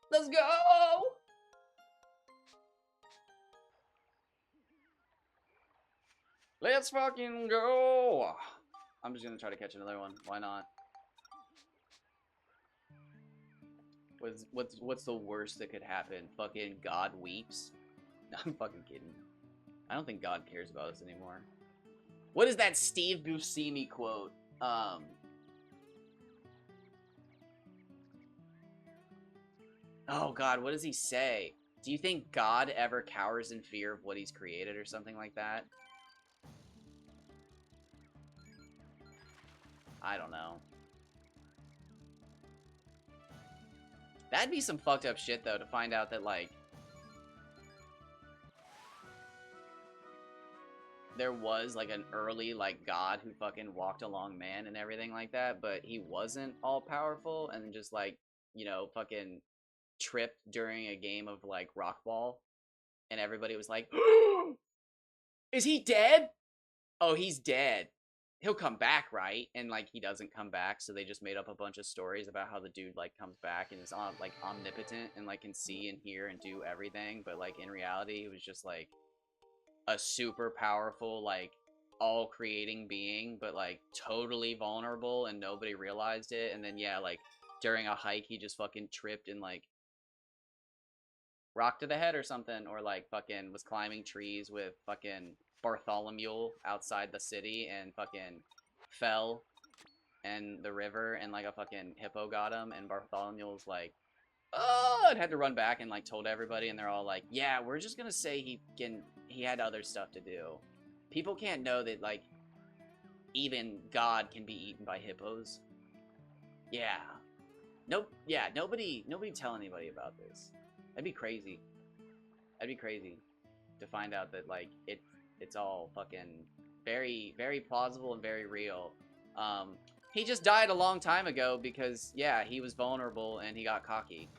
Let's go! Let's fucking go! I'm just gonna try to catch another one. Why not? What's the worst that could happen? Fucking God weeps? No, I'm fucking kidding. I don't think God cares about us anymore. What is that Steve Buscemi quote? Oh God, what does he say? Do you think God ever cowers in fear of what he's created or something like that? I don't know. That'd be some fucked up shit, though, to find out that, like, there was, like, an early, like, God who fucking walked along man and everything like that, but he wasn't all-powerful and just, like, you know, fucking tripped during a game of, like, rock ball, and everybody was like, is he dead? Oh, he's dead. He'll come back, right? And, like, he doesn't come back, so they just made up a bunch of stories about how the dude, like, comes back and is, like, omnipotent and, like, can see and hear and do everything, but, like, in reality, it was just, like, a super powerful, like, all-creating being, but, like, totally vulnerable, and nobody realized it, and then, yeah, like, during a hike, he just fucking tripped and, like, rocked to the head or something, or, like, fucking was climbing trees with fucking Bartholomew outside the city and fucking fell in the river, and, like, a fucking hippo got him, and Bartholomew was like, oh, and had to run back and, like, told everybody, and they're all like, yeah, we're just gonna say he had other stuff to do. People can't know that, like, even God can be eaten by hippos. Yeah. Nope. Yeah, nobody tell anybody about this. That'd be crazy. That'd be crazy to find out that, like, it's all fucking very, very plausible and very real. He just died a long time ago because, yeah, he was vulnerable and he got cocky.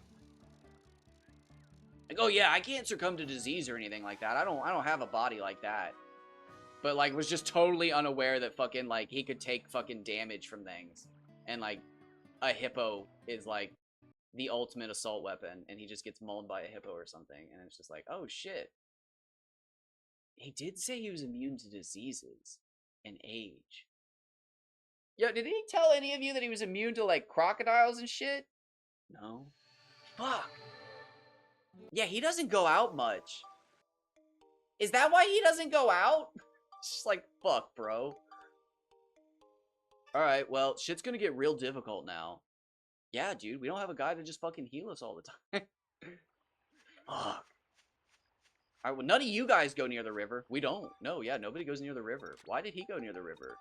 Like, oh yeah, I can't succumb to disease or anything like that. I don't have a body like that. But, like, was just totally unaware that fucking, like, he could take fucking damage from things. And, like, a hippo is, like, the ultimate assault weapon, and he just gets mauled by a hippo or something, and it's just like, oh shit. He did say he was immune to diseases and age. Yo, did he tell any of you that he was immune to, like, crocodiles and shit? No. Fuck. Yeah, he doesn't go out much. Is that why he doesn't go out? It's just like, fuck, bro. Alright, well, shit's gonna get real difficult now. Yeah, dude, we don't have a guy to just fucking heal us all the time. Fuck. Alright, well, none of you guys go near the river. We don't. No, yeah, nobody goes near the river. Why did he go near the river?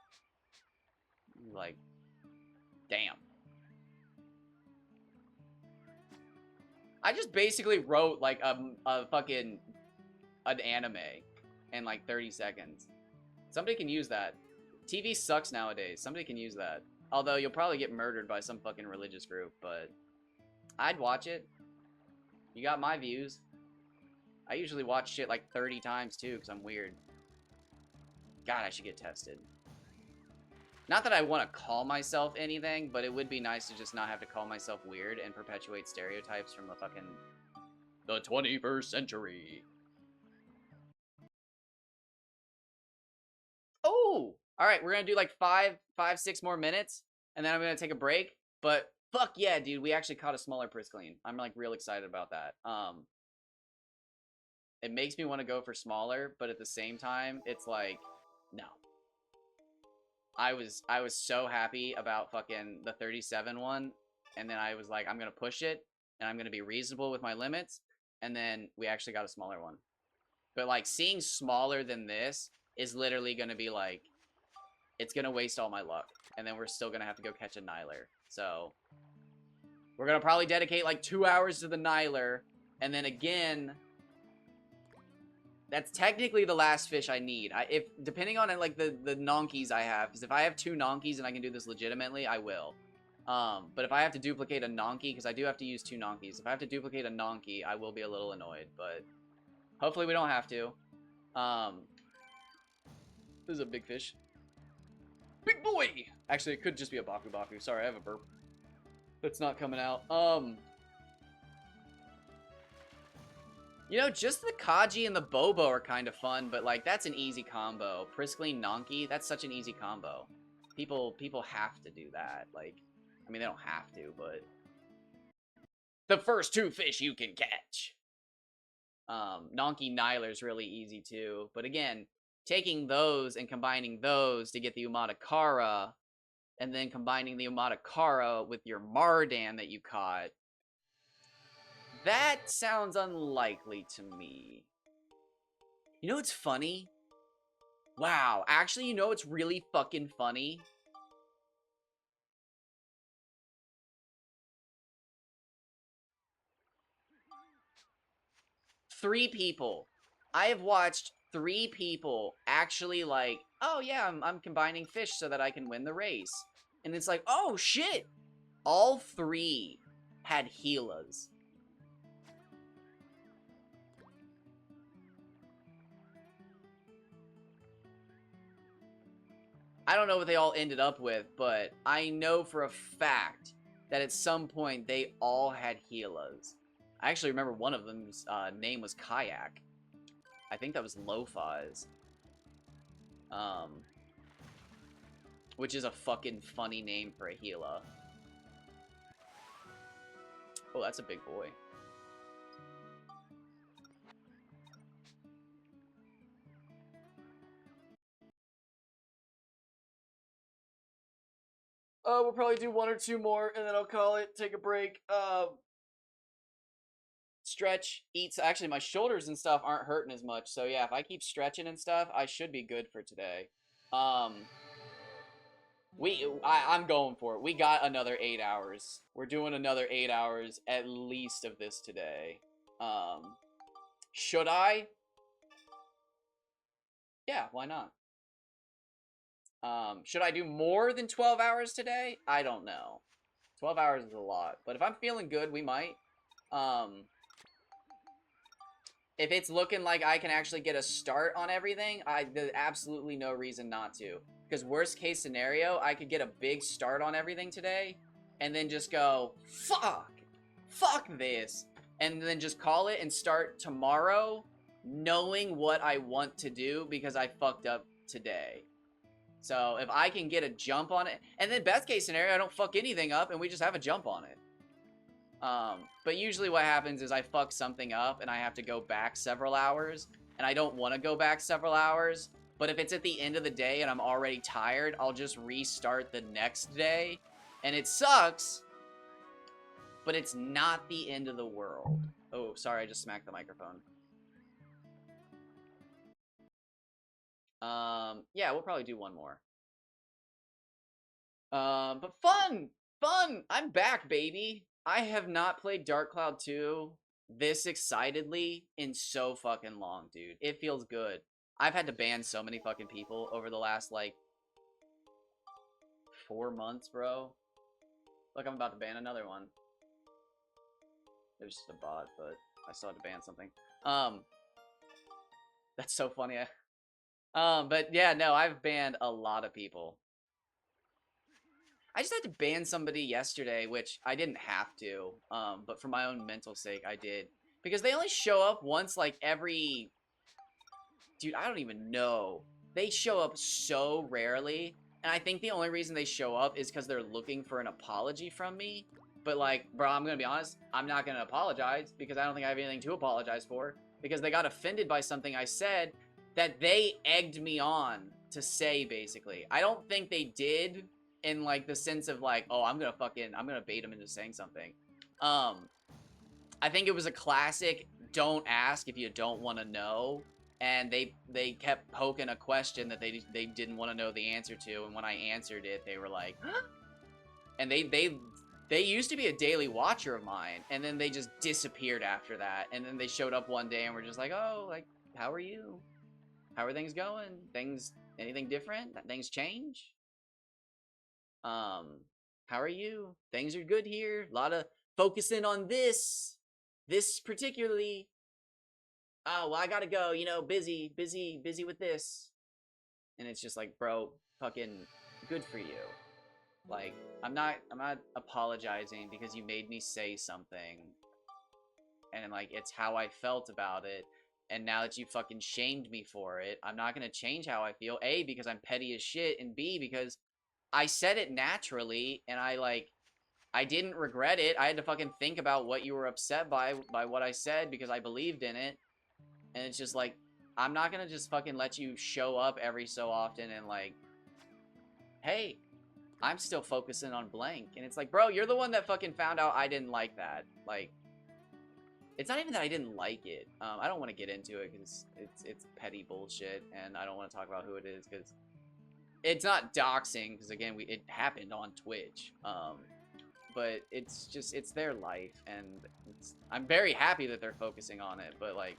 Like, damn. I just basically wrote, like, a fucking, an anime in, like, 30 seconds. Somebody can use that. TV sucks nowadays. Somebody can use that. Although, you'll probably get murdered by some fucking religious group, but I'd watch it. You got my views. I usually watch shit like 30 times, too, because I'm weird. God, I should get tested. Not that I want to call myself anything, but it would be nice to just not have to call myself weird and perpetuate stereotypes from the fucking... the 21st century. Oh! Alright, we're gonna do like 6 more minutes, and then I'm gonna take a break. But, fuck yeah, dude, we actually caught a smaller Priscaline. I'm, like, real excited about that. It makes me want to go for smaller, but at the same time, it's like, no. I was so happy about fucking the 37 one, and then I was like, I'm gonna push it, and I'm gonna be reasonable with my limits, and then we actually got a smaller one. But, like, seeing smaller than this is literally gonna be like, it's gonna waste all my luck, and then we're still gonna have to go catch a Niler. So, we're gonna probably dedicate like 2 hours to the Niler, And then again, that's technically the last fish I need. If depending on like the nonkies I have, because if I have 2 nonkies and I can do this legitimately, I will. But if I have to duplicate a nonky, because I do have to use 2 nonkies, if I have to duplicate a nonky, I will be a little annoyed. But hopefully we don't have to. This is a big fish. Big boy! Actually, it could just be a Baku Baku. Sorry, I have a burp. That's not coming out. You know, just the Kaji and the Bobo are kind of fun, but, like, that's an easy combo. Priscaline Nonky, that's such an easy combo. People have to do that. Like, I mean, they don't have to, but... The first 2 fish you can catch! Nonky Nyler's really easy, too. But again, taking those and combining those to get the Umatakara, and then combining the Umatakara with your Mardan that you caught... That sounds unlikely to me. You know what's funny? Wow, actually, you know what's really fucking funny? Three people. I have watched 3 people actually like, oh yeah, I'm combining fish so that I can win the race. And it's like, oh shit! All 3 had Gilas. I don't know what they all ended up with, but I know for a fact that at some point they all had Gilas. I actually remember one of them's name was Kayak. I think that was Lo-Fi's. Which is a fucking funny name for a Gila. Oh, that's a big boy. We'll probably do 1 or 2 more, and then I'll call it, take a break. Stretch, eat. Actually, my shoulders and stuff aren't hurting as much, so yeah, if I keep stretching and stuff, I should be good for today. I'm going for it. We got another 8 hours. We're doing another 8 hours at least of this today. Should I? Yeah, why not? Should I do more than 12 hours today? I don't know. 12 hours is a lot, but if I'm feeling good, we might. If it's looking like I can actually get a start on everything, there's absolutely no reason not to. Because worst case scenario, I could get a big start on everything today, and then just go, fuck this, and then just call it and start tomorrow, knowing what I want to do because I fucked up today. So if I can get a jump on it, and then best case scenario, I don't fuck anything up and we just have a jump on it. But usually what happens is I fuck something up and I have to go back several hours, and I don't want to go back several hours. But if it's at the end of the day and I'm already tired, I'll just restart the next day. And it sucks, but it's not the end of the world. Oh, sorry, I just smacked the microphone. Yeah, we'll probably do 1 more. But fun! I'm back, baby! I have not played Dark Cloud 2 this excitedly in so fucking long, dude. It feels good. I've had to ban so many fucking people over the last, like, 4 months, bro. Look, I'm about to ban another one. It was just a bot, but I still had to ban something. That's so funny. But yeah, no, I've banned a lot of people. I just had to ban somebody yesterday, which I didn't have to, but for my own mental sake, I did. Because they only show up once, like, every... Dude, I don't even know. They show up so rarely, and I think the only reason they show up is because they're looking for an apology from me. But, like, bro, I'm gonna be honest, I'm not gonna apologize, because I don't think I have anything to apologize for. Because they got offended by something I said that they egged me on to say, basically. I don't think they did... in, like, the sense of, like, oh, I'm gonna bait him into saying something. I think it was a classic, don't ask if you don't want to know, and they kept poking a question that they didn't want to know the answer to, and when I answered it, they were like, huh? And they They used to be a daily watcher of mine, and then they just disappeared after that. And then they showed up one day and were just like, oh, like, how are you? How are things going? Anything different? Things change? How are you? Things are good here. A lot of focusing on this. This particularly. Oh, well, I gotta go, you know, busy with this. And it's just like, bro, fucking good for you. Like, I'm not apologizing because you made me say something. And like, it's how I felt about it. And now that you fucking shamed me for it, I'm not gonna change how I feel. A, because I'm petty as shit, and B, because I said it naturally, and I didn't regret it. I had to fucking think about what you were upset by what I said because I believed in it. And it's just like, I'm not gonna just fucking let you show up every so often and like, hey, I'm still focusing on blank. And it's like, bro, you're the one that fucking found out I didn't like that. Like, it's not even that I didn't like it. I don't want to get into it because it's petty bullshit, and I don't want to talk about who it is because it's not doxing because again, it happened on Twitch. But it's just, it's their life, and I'm very happy that they're focusing on it. But like,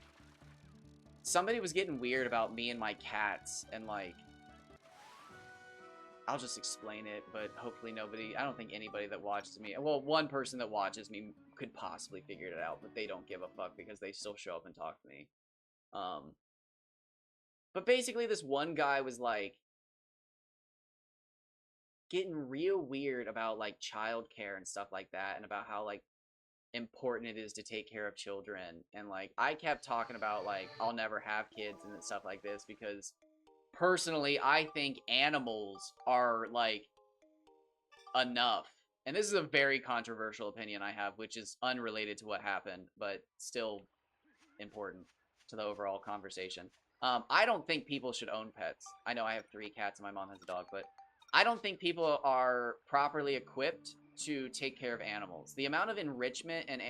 somebody was getting weird about me and my cats, and like, I'll just explain it, but hopefully I don't think anybody that watches me, well, one person that watches me could possibly figure it out, but they don't give a fuck because they still show up and talk to me. But basically this one guy was like, getting real weird about like childcare and stuff like that, and about how like important it is to take care of children. And like, I kept talking about like, I'll never have kids and stuff like this because personally, I think animals are, like, enough. And this is a very controversial opinion I have, which is unrelated to what happened, but still important to the overall conversation. I don't think people should own pets. I know I have 3 cats and my mom has a dog, but I don't think people are properly equipped to take care of animals. The amount of enrichment and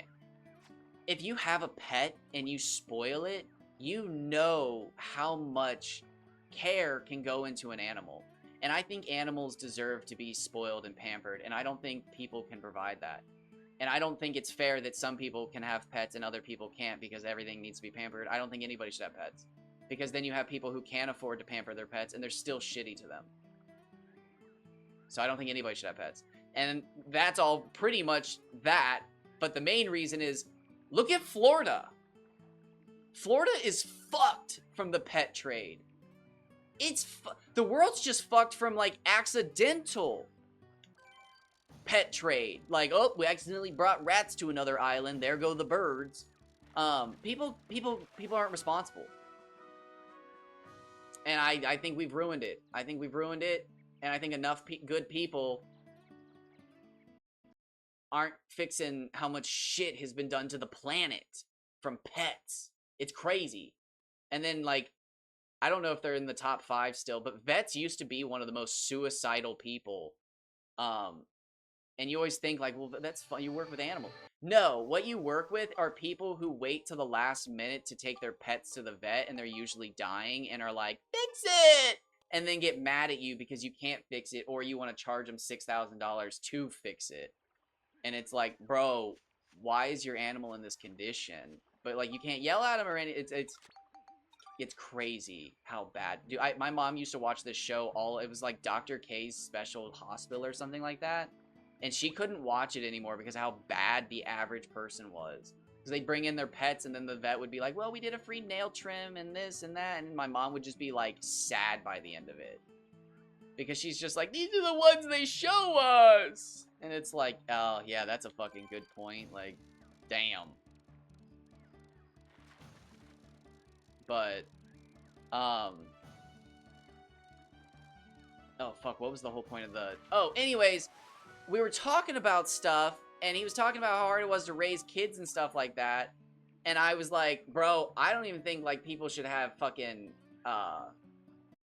if you have a pet and you spoil it, you know how much care can go into an animal. And I think animals deserve to be spoiled and pampered, and I don't think people can provide that. And I don't think it's fair that some people can have pets and other people can't because everything needs to be pampered. I don't think anybody should have pets. Because then you have people who can't afford to pamper their pets and they're still shitty to them. So I don't think anybody should have pets. And that's all pretty much that. But the main reason is, look at Florida. Florida is fucked from the pet trade. The world's just fucked from like accidental pet trade. Like, oh, we accidentally brought rats to another island. There go the birds. People aren't responsible. And I think we've ruined it. I think we've ruined it. And I think enough good people aren't fixing how much shit has been done to the planet from pets. It's crazy. And then, like, I don't know if they're in the top 5 still, but vets used to be one of the most suicidal people. And you always think, like, well, that's fun. You work with animals. No, what you work with are people who wait till the last minute to take their pets to the vet, and they're usually dying, and are like, fix it! And then get mad at you because you can't fix it, or you want to charge them $6,000 to fix it. And it's like, bro, why is your animal in this condition? But, like, you can't yell at them or anything. It's crazy how bad. Dude, my mom used to watch this show it was like Dr. K's Special Hospital or something like that. And she couldn't watch it anymore because of how bad the average person was. Because they'd bring in their pets and then the vet would be like, well, we did a free nail trim and this and that. And my mom would just be like sad by the end of it. Because she's just like, these are the ones they show us. And it's like, oh yeah, that's a fucking good point. Like, damn. But, oh fuck, what was the whole point of anyways, we were talking about stuff, and he was talking about how hard it was to raise kids and stuff like that, and I was like, bro, I don't even think, like, people should have fucking,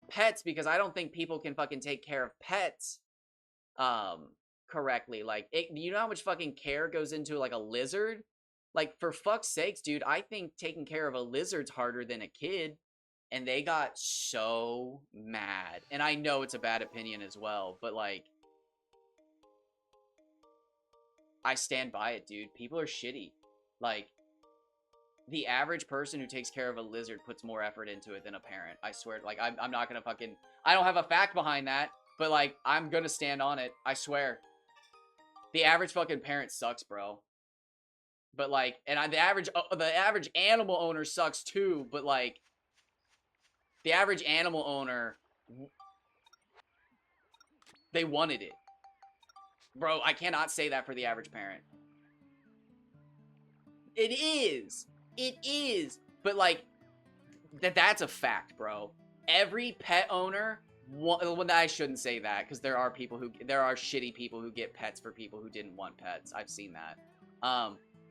pets, because I don't think people can fucking take care of pets, correctly. Like, you know how much fucking care goes into, like, a lizard? Like, for fuck's sakes, dude, I think taking care of a lizard's harder than a kid. And they got so mad. And I know it's a bad opinion as well, but, like, I stand by it, dude. People are shitty. Like, the average person who takes care of a lizard puts more effort into it than a parent. I swear. Like, I'm not gonna fucking... I don't have a fact behind that, but, like, I'm gonna stand on it. I swear. The average fucking parent sucks, bro. But, like, and the average animal owner sucks too, but, like, the average animal owner, they wanted it. Bro, I cannot say that for the average parent. It is. It is. But, like, that's a fact, bro. Every pet owner... Well, I shouldn't say that, because there are shitty people who get pets for people who didn't want pets. I've seen that.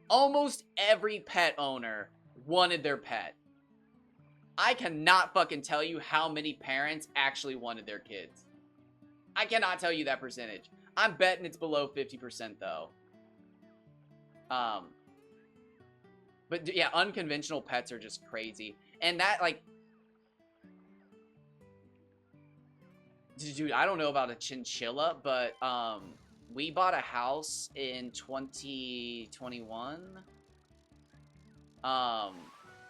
Almost every pet owner wanted their pet. I cannot fucking tell you how many parents actually wanted their kids. I cannot tell you that percentage. I'm betting it's below 50% though. But yeah, unconventional pets are just crazy. And that, like... Dude, I don't know about a chinchilla, but, we bought a house in 2021.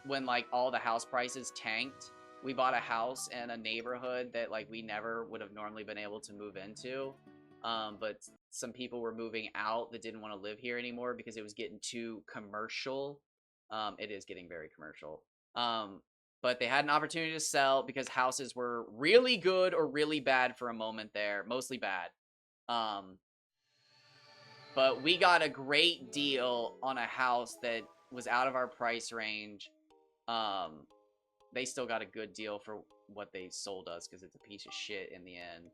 When, like, all the house prices tanked. We bought a house in a neighborhood that, like, we never would have normally been able to move into. But some people were moving out that didn't want to live here anymore because it was getting too commercial. It is getting very commercial. But they had an opportunity to sell because houses were really good or really bad for a moment there. Mostly bad. But we got a great deal on a house that was out of our price range. They still got a good deal for what they sold us because it's a piece of shit in the end.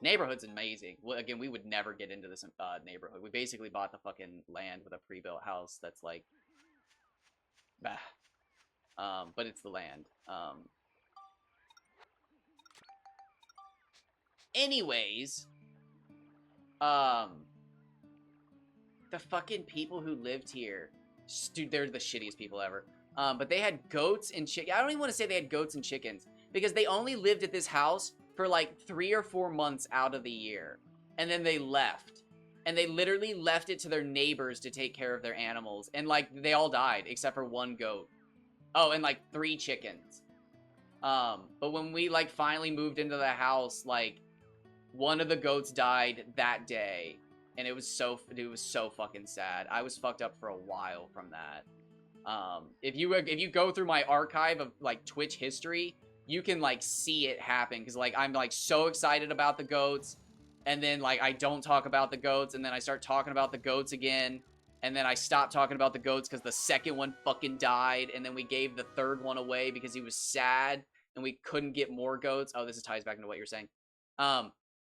Neighborhood's amazing. Well, again, we would never get into this neighborhood. We basically bought the fucking land with a pre-built house that's like... Bah. But it's the land. Anyways... The fucking people who lived here... Dude, they're the shittiest people ever. But they had goats and chickens. I don't even want to say they had goats and chickens. Because they only lived at this house for like 3 or 4 months out of the year. And then they left. And they literally left it to their neighbors to take care of their animals. And like, they all died except for 1 goat. Oh, and like 3 chickens. But when we like finally moved into the house, like, one of the goats died that day. And it was so fucking sad. I was fucked up for a while from that. If you go through my archive of like Twitch history, you can like see it happen because like I'm like so excited about the goats, and then like I don't talk about the goats, and then I start talking about the goats again, and then I stop talking about the goats because the second one fucking died, and then we gave the third one away because he was sad and we couldn't get more goats. Oh, this ties back into what you're saying.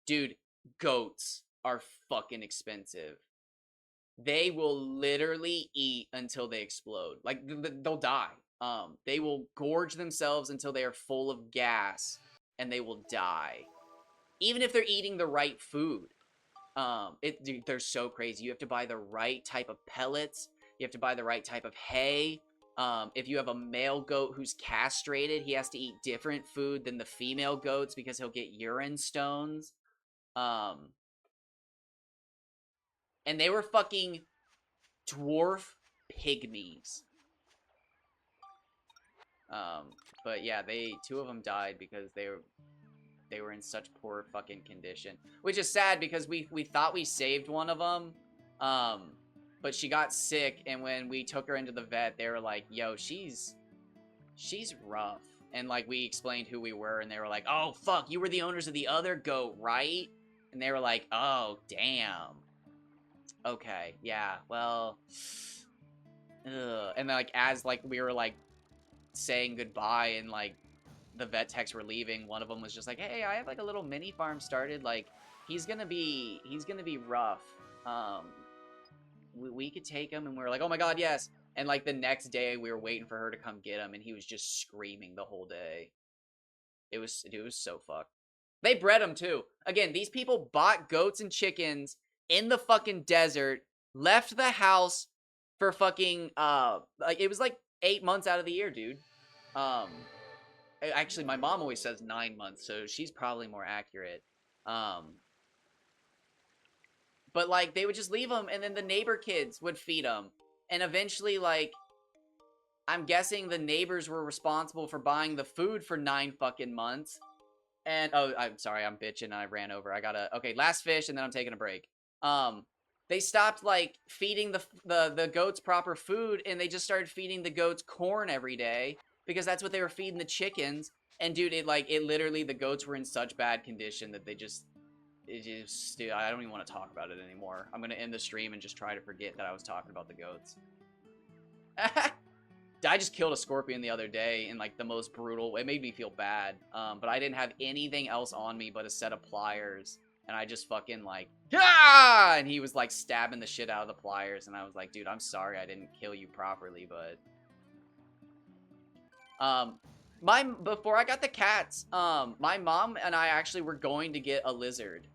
Dude, goats are fucking expensive. They will literally eat until they explode. Like, they'll die. They will gorge themselves until they are full of gas, and they will die. Even if they're eating the right food. Dude, they're so crazy. You have to buy the right type of pellets. You have to buy the right type of hay. If you have a male goat who's castrated, he has to eat different food than the female goats because he'll get urine stones. And they were fucking dwarf pygmies. But yeah, 2 of them died because they were in such poor fucking condition. Which is sad because we thought we saved one of them. But she got sick, and when we took her into the vet, they were like, yo, she's rough. And like we explained who we were, and they were like, oh fuck, you were the owners of the other goat, right? And they were like, oh damn. Okay, yeah, well, ugh. And then, like, as, like, we were, like, saying goodbye and, like, the vet techs were leaving, one of them was just like, hey, I have, like, a little mini farm started, like, he's gonna be rough, we could take him, and we were like, oh my god, yes, and, like, the next day, we were waiting for her to come get him, and he was just screaming the whole day. It was so fucked. They bred him, too. Again, these people bought goats and chickens in the fucking desert, left the house for fucking, like, it was like 8 months out of the year, dude. Actually, my mom always says 9 months, so she's probably more accurate. But, like, they would just leave them, and then the neighbor kids would feed them. And eventually, like, I'm guessing the neighbors were responsible for buying the food for 9 fucking months. And, oh, I'm sorry, I'm bitching, I ran over. I gotta, okay, last fish, and then I'm taking a break. They stopped, like, feeding the goats proper food, and they just started feeding the goats corn every day, because that's what they were feeding the chickens. And, dude, it literally, the goats were in such bad condition that they just, dude, I don't even want to talk about it anymore. I'm gonna end the stream and just try to forget that I was talking about the goats. I just killed a scorpion the other day in, like, the most brutal way. It made me feel bad, but I didn't have anything else on me but a set of pliers, and I just fucking, like, ah! And he was, like, stabbing the shit out of the pliers, and I was like, dude, I'm sorry I didn't kill you properly, but... before I got the cats, my mom and I actually were going to get a lizard.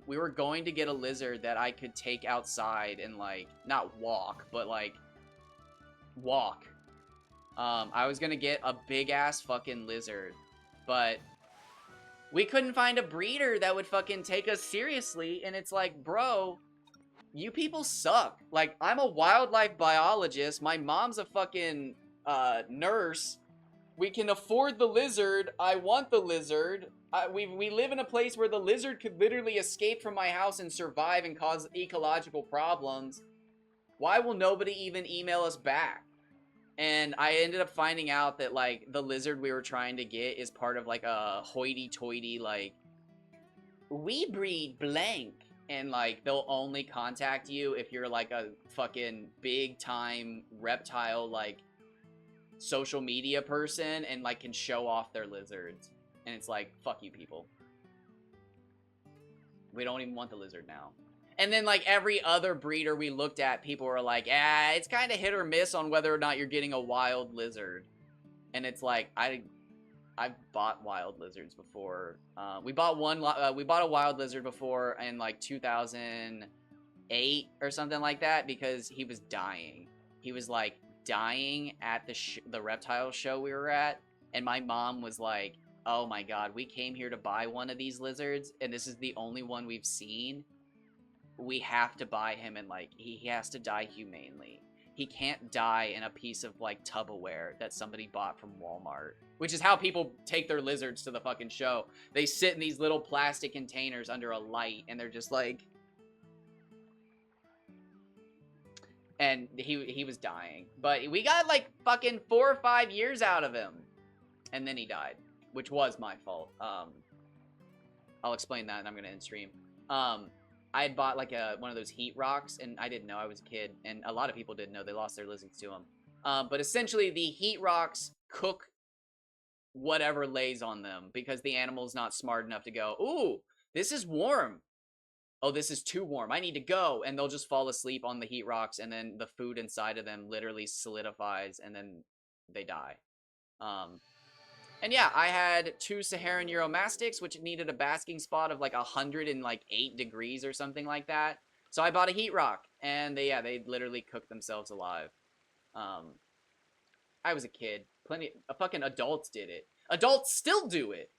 We were going to get a lizard that I could take outside and, like, not walk, but, like, walk. I was gonna get a big-ass fucking lizard, but we couldn't find a breeder that would fucking take us seriously, and it's like, bro, you people suck. Like, I'm a wildlife biologist, my mom's a fucking, nurse, we can afford the lizard, I want the lizard, we live in a place where the lizard could literally escape from my house and survive and cause ecological problems. Why will nobody even email us back? And I ended up finding out that, like, the lizard we were trying to get is part of, like, a hoity-toity, like, we breed blank. And, like, they'll only contact you if you're, like, a fucking big-time reptile, like, social media person and, like, can show off their lizards. And it's like, fuck you, people. We don't even want the lizard now. And then, like, every other breeder we looked at, people were like, it's kind of hit or miss on whether or not you're getting a wild lizard. And it's like, I've bought wild lizards before. We bought a wild lizard before in, like, 2008 or something like that, because he was dying. He was, like, dying at the reptile show we were at. And my mom was like, oh my god, we came here to buy one of these lizards, and this is the only one we've seen. We have to buy him, and, like, he has to die humanely. He can't die in a piece of, like, Tupperware that somebody bought from Walmart. Which is how people take their lizards to the fucking show. They sit in these little plastic containers under a light, and they're just like... And he was dying. But we got, like, fucking 4 or 5 years out of him. And then he died. Which was my fault. I'll explain that, and I'm gonna end stream. I had bought, like, one of those heat rocks, and I didn't know. I was a kid, and a lot of people didn't know. They lost their lizards to them. But essentially, the heat rocks cook whatever lays on them, because the animal's not smart enough to go, ooh, this is warm. Oh, this is too warm. I need to go. And they'll just fall asleep on the heat rocks, and then the food inside of them literally solidifies, and then they die. And yeah, I had 2 Saharan Uromastics, which needed a basking spot of like 108 degrees or something like that. So I bought a heat rock, and they literally cooked themselves alive. I was a kid. Fucking adults did it. Adults still do it.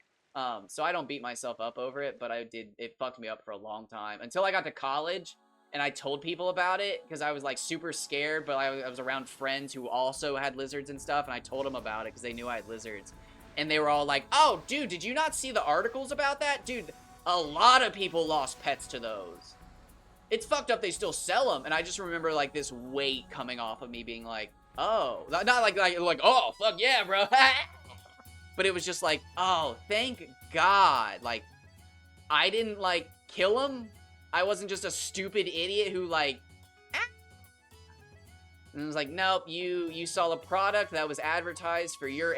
So I don't beat myself up over it, but it fucked me up for a long time. Until I got to college, and I told people about it, because I was like super scared, but I was around friends who also had lizards and stuff, and I told them about it because they knew I had lizards. And they were all like, oh, dude, did you not see the articles about that? Dude, a lot of people lost pets to those. It's fucked up they still sell them. And I just remember, like, this weight coming off of me being like, oh. Not like oh, fuck yeah, bro. But it was just like, oh, thank God. Like, I didn't, like, kill him. I wasn't just a stupid idiot who, like, and it was like, nope, you saw a product that was advertised for your